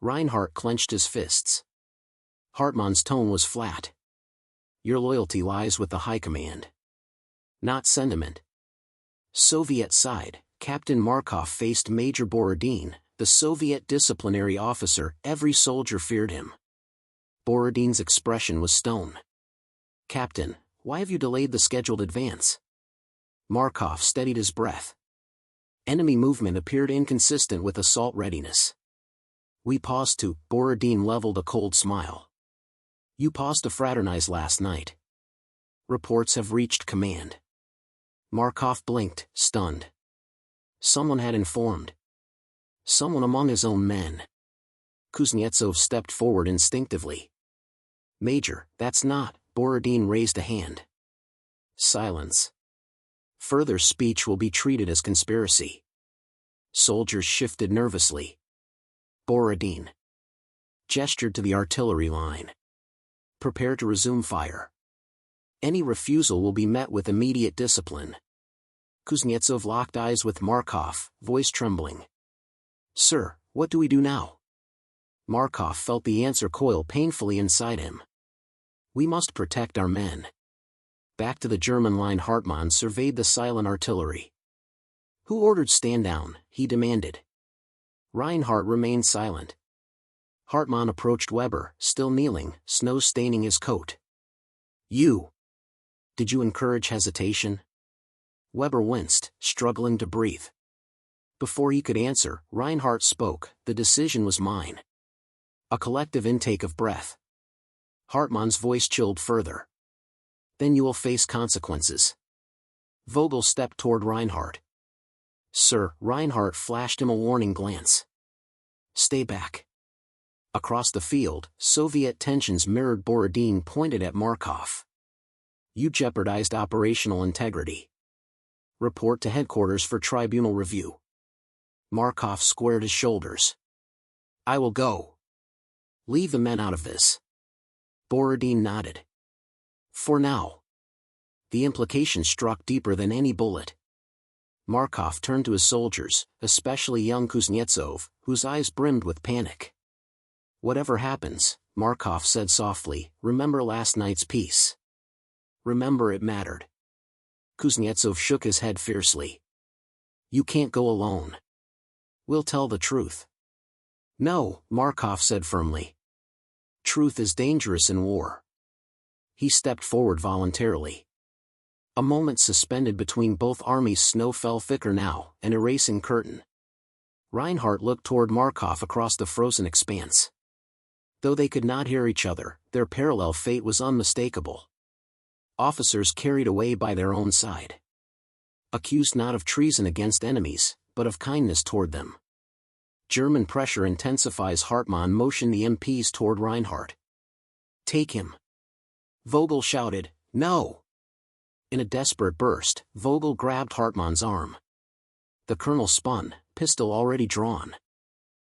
Reinhardt clenched his fists. Hartmann's tone was flat. "Your loyalty lies with the High Command, not sentiment." Soviet side, Captain Markov faced Major Borodin, the Soviet disciplinary officer. Every soldier feared him. Borodin's expression was stone. "Captain, why have you delayed the scheduled advance?" Markov steadied his breath. Enemy movement appeared inconsistent with assault readiness. "We paused to," Borodin leveled a cold smile. "You paused to fraternize last night. Reports have reached command." Markov blinked, stunned. Someone had informed. Someone among his own men. Kuznetsov stepped forward instinctively. "Major, that's not," Borodin raised a hand. Silence. "Further speech will be treated as conspiracy." Soldiers shifted nervously. Borodin gestured to the artillery line. "Prepare to resume fire. Any refusal will be met with immediate discipline." Kuznetsov locked eyes with Markov, voice trembling. "Sir, what do we do now?" Markov felt the answer coil painfully inside him. "We must protect our men." Back to the German line, Hartmann surveyed the silent artillery. "Who ordered stand down?" he demanded. Reinhardt remained silent. Hartmann approached Weber, still kneeling, snow staining his coat. "You. Did you encourage hesitation?" Weber winced, struggling to breathe. Before he could answer, Reinhardt spoke. "The decision was mine." A collective intake of breath. Hartmann's voice chilled further. "Then you will face consequences." Vogel stepped toward Reinhardt. "Sir," Reinhardt flashed him a warning glance. "Stay back." Across the field, Soviet tensions mirrored. Borodin pointed at Markov. "You jeopardized operational integrity. Report to headquarters for tribunal review." Markov squared his shoulders. "I will go. Leave the men out of this." Borodin nodded. "For now." The implication struck deeper than any bullet. Markov turned to his soldiers, especially young Kuznetsov, whose eyes brimmed with panic. "Whatever happens," Markov said softly, "remember last night's peace. Remember it mattered." Kuznetsov shook his head fiercely. You can't go alone. We'll tell the truth. No, Markov said firmly. Truth is dangerous in war. He stepped forward voluntarily. A moment suspended between both armies. Snow fell thicker now, an erasing curtain. Reinhardt looked toward Markov across the frozen expanse. Though they could not hear each other, their parallel fate was unmistakable. Officers carried away by their own side. Accused not of treason against enemies, but of kindness toward them. German pressure intensifies. Hartmann motioned the MPs toward Reinhardt. Take him. Vogel shouted, No! In a desperate burst, Vogel grabbed Hartmann's arm. The colonel spun, pistol already drawn.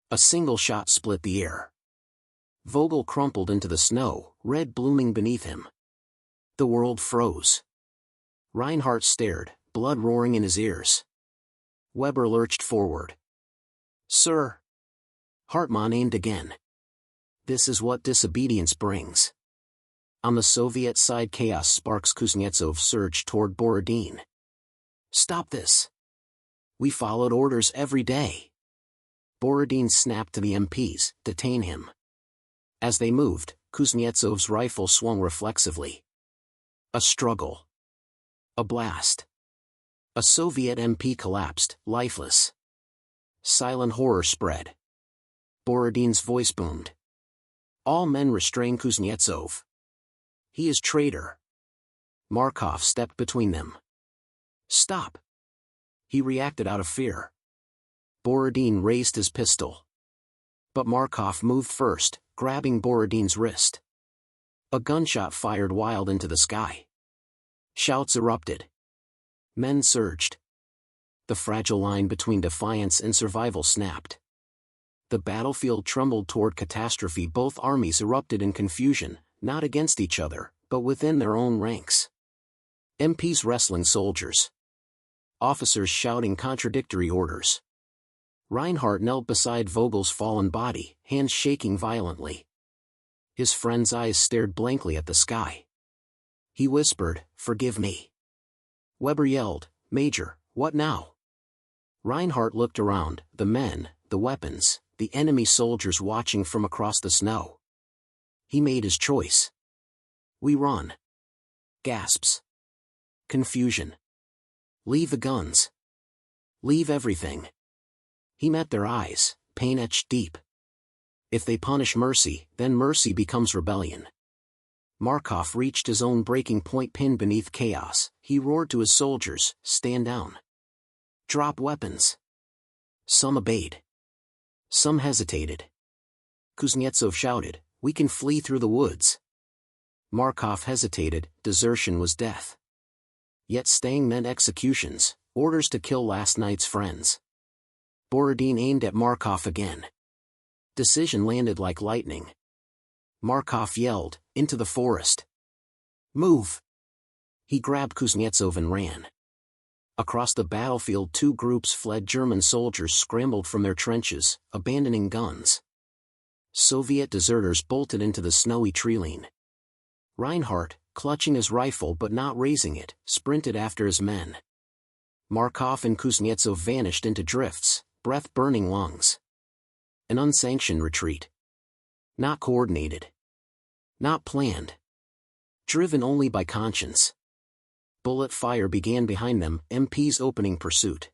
A single shot split the air. Vogel crumpled into the snow, red blooming beneath him. The world froze. Reinhardt stared, blood roaring in his ears. Weber lurched forward. Sir! Hartmann aimed again. This is what disobedience brings. On the Soviet side, chaos sparks. Kuznetsov surged toward Borodin. Stop this! We followed orders every day. Borodin snapped to the MPs, detain him. As they moved, Kuznetsov's rifle swung reflexively. A struggle. A blast. A Soviet MP collapsed, lifeless. Silent horror spread. Borodin's voice boomed. All men restrain Kuznetsov. He is traitor. Markov stepped between them. Stop. He reacted out of fear. Borodin raised his pistol. But Markov moved first, grabbing Borodin's wrist. A gunshot fired wild into the sky. Shouts erupted. Men surged. The fragile line between defiance and survival snapped. The battlefield trembled toward catastrophe. Both armies erupted in confusion, not against each other, but within their own ranks. MPs wrestling soldiers. Officers shouting contradictory orders. Reinhardt knelt beside Vogel's fallen body, hands shaking violently. His friend's eyes stared blankly at the sky. He whispered, Forgive me. Weber yelled, Major, what now? Reinhardt looked around, the men, the weapons, the enemy soldiers watching from across the snow. He made his choice. We run. Gasps. Confusion. Leave the guns. Leave everything. He met their eyes, pain etched deep. If they punish mercy, then mercy becomes rebellion. Markov reached his own breaking point. Pinned beneath chaos, he roared to his soldiers, Stand down. Drop weapons. Some obeyed. Some hesitated. Kuznetsov shouted, We can flee through the woods. Markov hesitated, desertion was death. Yet staying meant executions, orders to kill last night's friends. Borodin aimed at Markov again. Decision landed like lightning. Markov yelled, Into the forest. Move! He grabbed Kuznetsov and ran. Across the battlefield 2 groups fled. German soldiers scrambled from their trenches, abandoning guns. Soviet deserters bolted into the snowy treeline. Reinhardt, clutching his rifle but not raising it, sprinted after his men. Markov and Kuznetsov vanished into drifts, breath-burning lungs. An unsanctioned retreat. Not coordinated. Not planned. Driven only by conscience. Bullet fire began behind them, MPs opening pursuit.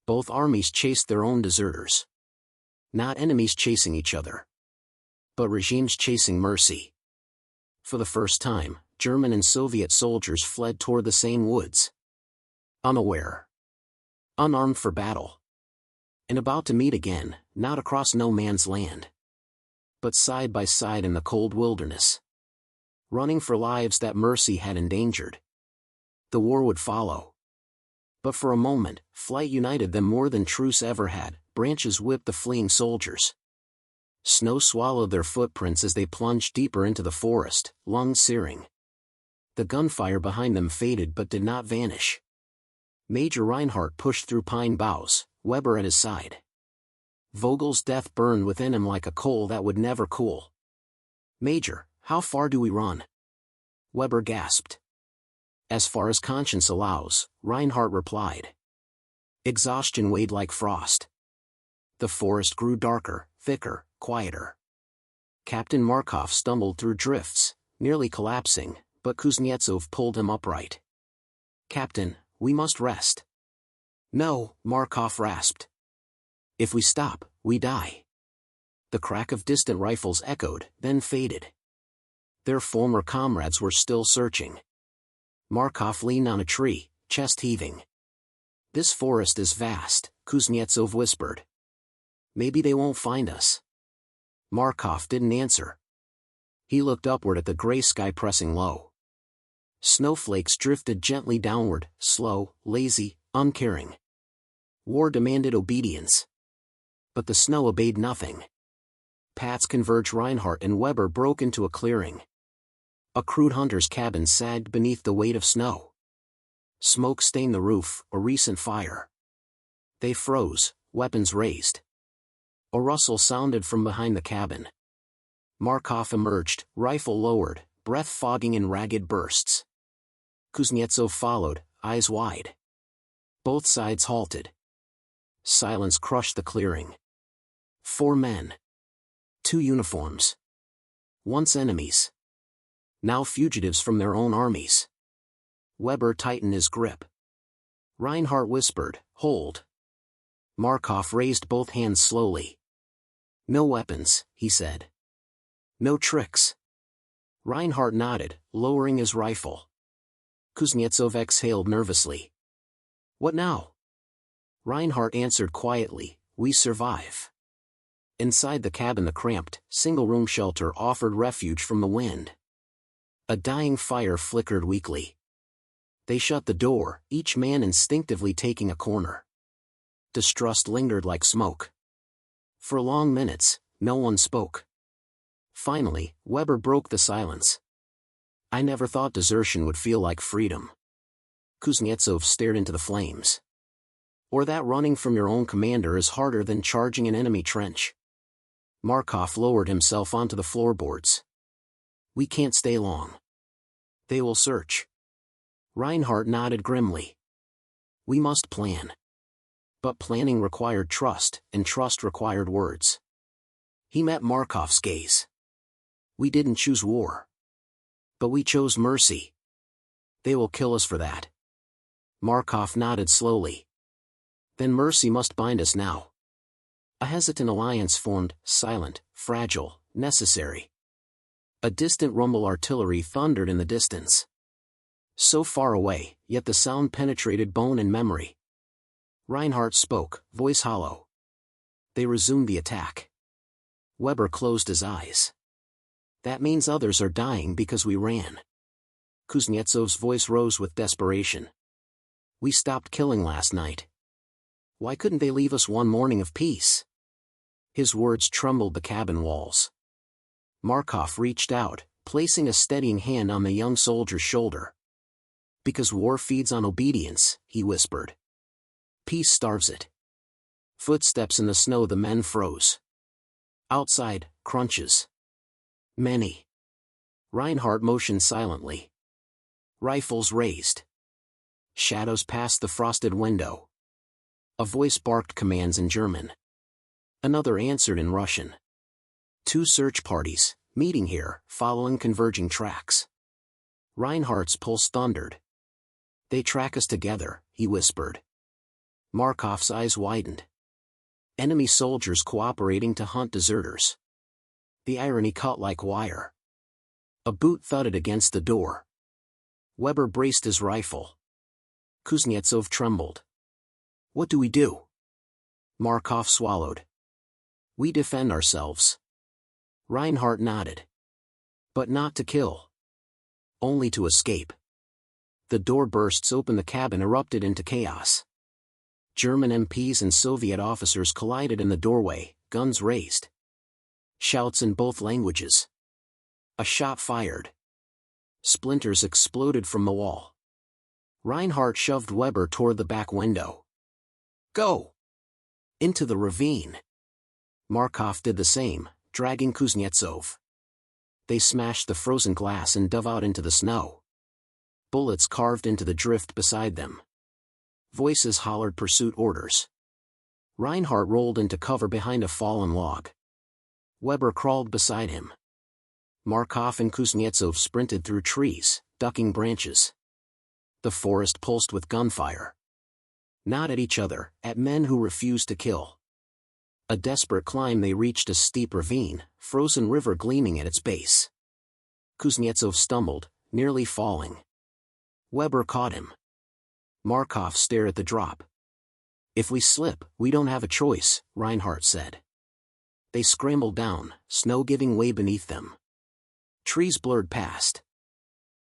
Both armies chased their own deserters. Not enemies chasing each other. But regimes chasing mercy. For the first time, German and Soviet soldiers fled toward the same woods. Unaware. Unarmed for battle. And about to meet again, not across no man's land. But side by side in the cold wilderness. Running for lives that mercy had endangered. The war would follow. But for a moment, flight united them more than truce ever had. Branches whipped the fleeing soldiers. Snow swallowed their footprints as they plunged deeper into the forest, lungs searing. The gunfire behind them faded but did not vanish. Major Reinhardt pushed through pine boughs, Weber at his side. Vogel's death burned within him like a coal that would never cool. Major, how far do we run? Weber gasped. As far as conscience allows, Reinhardt replied. Exhaustion weighed like frost. The forest grew darker, thicker, quieter. Captain Markov stumbled through drifts, nearly collapsing, but Kuznetsov pulled him upright. Captain, we must rest. No, Markov rasped. If we stop, we die. The crack of distant rifles echoed, then faded. Their former comrades were still searching. Markov leaned on a tree, chest heaving. This forest is vast, Kuznetsov whispered. Maybe they won't find us. Markov didn't answer. He looked upward at the gray sky pressing low. Snowflakes drifted gently downward, slow, lazy, uncaring. War demanded obedience. But the snow obeyed nothing. Paths converged. Reinhardt and Weber broke into a clearing. A crude hunter's cabin sagged beneath the weight of snow. Smoke stained the roof, a recent fire. They froze, weapons raised. A rustle sounded from behind the cabin. Markov emerged, rifle lowered, breath fogging in ragged bursts. Kuznetsov followed, eyes wide. Both sides halted. Silence crushed the clearing. 4 men. 2 uniforms. Once enemies. Now fugitives from their own armies. Weber tightened his grip. Reinhardt whispered, "Hold." Markov raised both hands slowly. "No weapons," he said. "No tricks." Reinhardt nodded, lowering his rifle. Kuznetsov exhaled nervously. "What now?" Reinhardt answered quietly, "We survive." Inside the cabin, the cramped, single-room shelter offered refuge from the wind. A dying fire flickered weakly. They shut the door, each man instinctively taking a corner. Distrust lingered like smoke. For long minutes, no one spoke. Finally, Weber broke the silence. "I never thought desertion would feel like freedom." Kuznetsov stared into the flames. "Or that running from your own commander is harder than charging an enemy trench." Markov lowered himself onto the floorboards. "We can't stay long. They will search." Reinhardt nodded grimly. "We must plan." But planning required trust, and trust required words. He met Markov's gaze. "We didn't choose war. But we chose mercy. They will kill us for that." Markov nodded slowly. "Then mercy must bind us now." A hesitant alliance formed, silent, fragile, necessary. A distant rumble artillery thundered in the distance. So far away, yet the sound penetrated bone and memory. Reinhardt spoke, voice hollow. They resumed the attack. Weber closed his eyes. "That means others are dying because we ran." Kuznetsov's voice rose with desperation. "We stopped killing last night. Why couldn't they leave us one morning of peace?" His words trembled the cabin walls. Markov reached out, placing a steadying hand on the young soldier's shoulder. "Because war feeds on obedience," he whispered. "Peace starves it." Footsteps in the snow. The men froze. Outside, crunches. Many. Reinhardt motioned silently. Rifles raised. Shadows passed the frosted window. A voice barked commands in German. Another answered in Russian. 2 search parties, meeting here, following converging tracks. Reinhardt's pulse thundered. "They track us together," he whispered. Markov's eyes widened. Enemy soldiers cooperating to hunt deserters. The irony cut like wire. A boot thudded against the door. Weber braced his rifle. Kuznetsov trembled. "What do we do?" Markov swallowed. "We defend ourselves." Reinhardt nodded. "But not to kill. Only to escape." The door bursts open. The cabin erupted into chaos. German MPs and Soviet officers collided in the doorway, guns raised. Shouts in both languages. A shot fired. Splinters exploded from the wall. Reinhardt shoved Weber toward the back window. "Go! Into the ravine." Markov did the same, dragging Kuznetsov. They smashed the frozen glass and dove out into the snow. Bullets carved into the drift beside them. Voices hollered pursuit orders. Reinhardt rolled into cover behind a fallen log. Weber crawled beside him. Markov and Kuznetsov sprinted through trees, ducking branches. The forest pulsed with gunfire. Not at each other, at men who refused to kill. A desperate climb, they reached a steep ravine, frozen river gleaming at its base. Kuznetsov stumbled, nearly falling. Weber caught him. Markov stared at the drop. "If we slip, we don't have a choice," Reinhardt said. They scrambled down, snow giving way beneath them. Trees blurred past.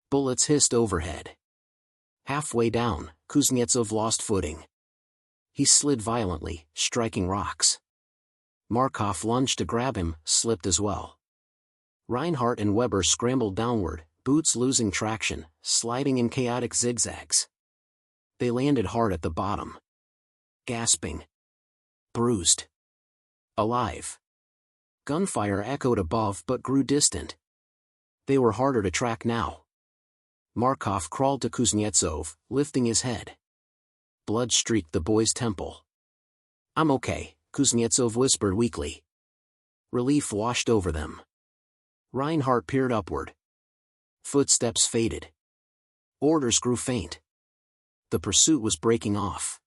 Bullets hissed overhead. Halfway down, Kuznetsov lost footing. He slid violently, striking rocks. Markov lunged to grab him, slipped as well. Reinhardt and Weber scrambled downward, boots losing traction, sliding in chaotic zigzags. They landed hard at the bottom. Gasping. Bruised. Alive. Gunfire echoed above but grew distant. They were harder to track now. Markov crawled to Kuznetsov, lifting his head. Blood streaked the boy's temple. "I'm okay," Kuznetsov whispered weakly. Relief washed over them. Reinhardt peered upward. Footsteps faded. Orders grew faint. The pursuit was breaking off.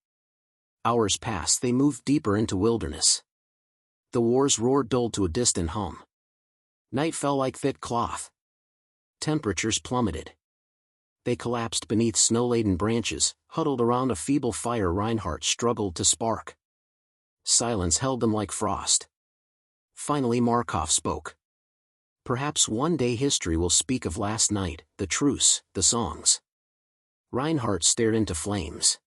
Hours passed, they moved deeper into wilderness. The war's roar dulled to a distant hum. Night fell like thick cloth. Temperatures plummeted. They collapsed beneath snow-laden branches, huddled around a feeble fire Reinhardt struggled to spark. Silence held them like frost. Finally Markov spoke. "Perhaps one day history will speak of last night, the truce, the songs." Reinhardt stared into flames.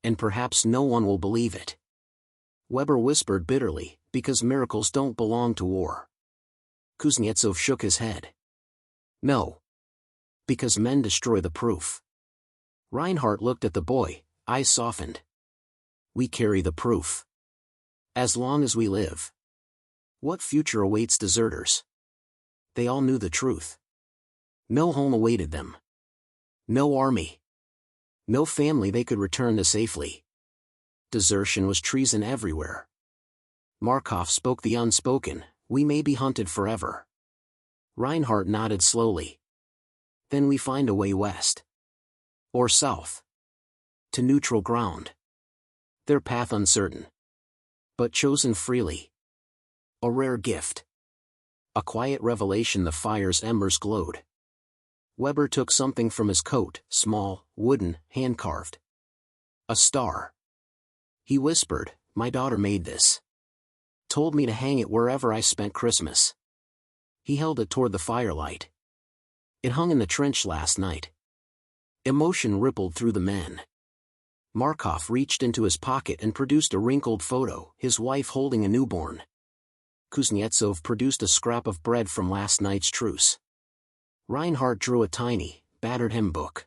"And perhaps no one will believe it." Weber whispered bitterly, "Because miracles don't belong to war." Kuznetsov shook his head. "No. Because men destroy the proof." Reinhardt looked at the boy, eyes softened. "We carry the proof. As long as we live. What future awaits deserters?" They all knew the truth. No home awaited them. No army. No family they could return to safely. Desertion was treason everywhere. Markov spoke the unspoken, "We may be hunted forever." Reinhardt nodded slowly. "Then we find a way west. Or south. To neutral ground. Their path uncertain. But chosen freely. A rare gift. A quiet revelation." The fire's embers glowed. Weber took something from his coat, small, wooden, hand-carved. A star. He whispered, "My daughter made this. Told me to hang it wherever I spent Christmas." He held it toward the firelight. "It hung in the trench last night." Emotion rippled through the men. Markov reached into his pocket and produced a wrinkled photo, his wife holding a newborn. Kuznetsov produced a scrap of bread from last night's truce. Reinhardt drew a tiny, battered hymn book.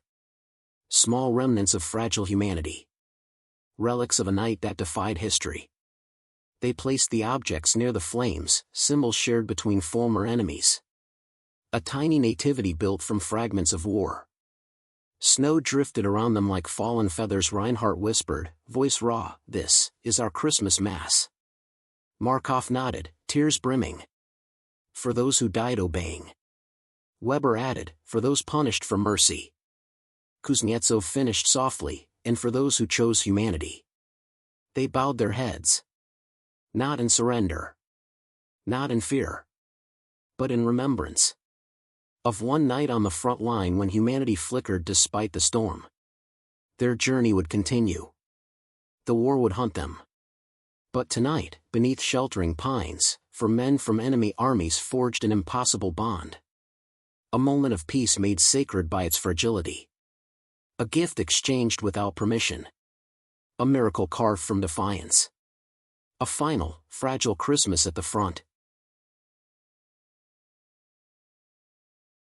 Small remnants of fragile humanity. Relics of a night that defied history. They placed the objects near the flames, symbols shared between former enemies. A tiny nativity built from fragments of war. Snow drifted around them like fallen feathers. Reinhardt whispered, voice raw, "This is our Christmas Mass." Markov nodded, tears brimming. "For those who died obeying." Weber added, "For those punished for mercy." Kuznetsov finished softly, "And for those who chose humanity." They bowed their heads. Not in surrender. Not in fear. But in remembrance. Of one night on the front line when humanity flickered despite the storm. Their journey would continue. The war would hunt them. But tonight, beneath sheltering pines, for men from enemy armies forged an impossible bond. A moment of peace made sacred by its fragility. A gift exchanged without permission. A miracle carved from defiance. A final, fragile Christmas at the front.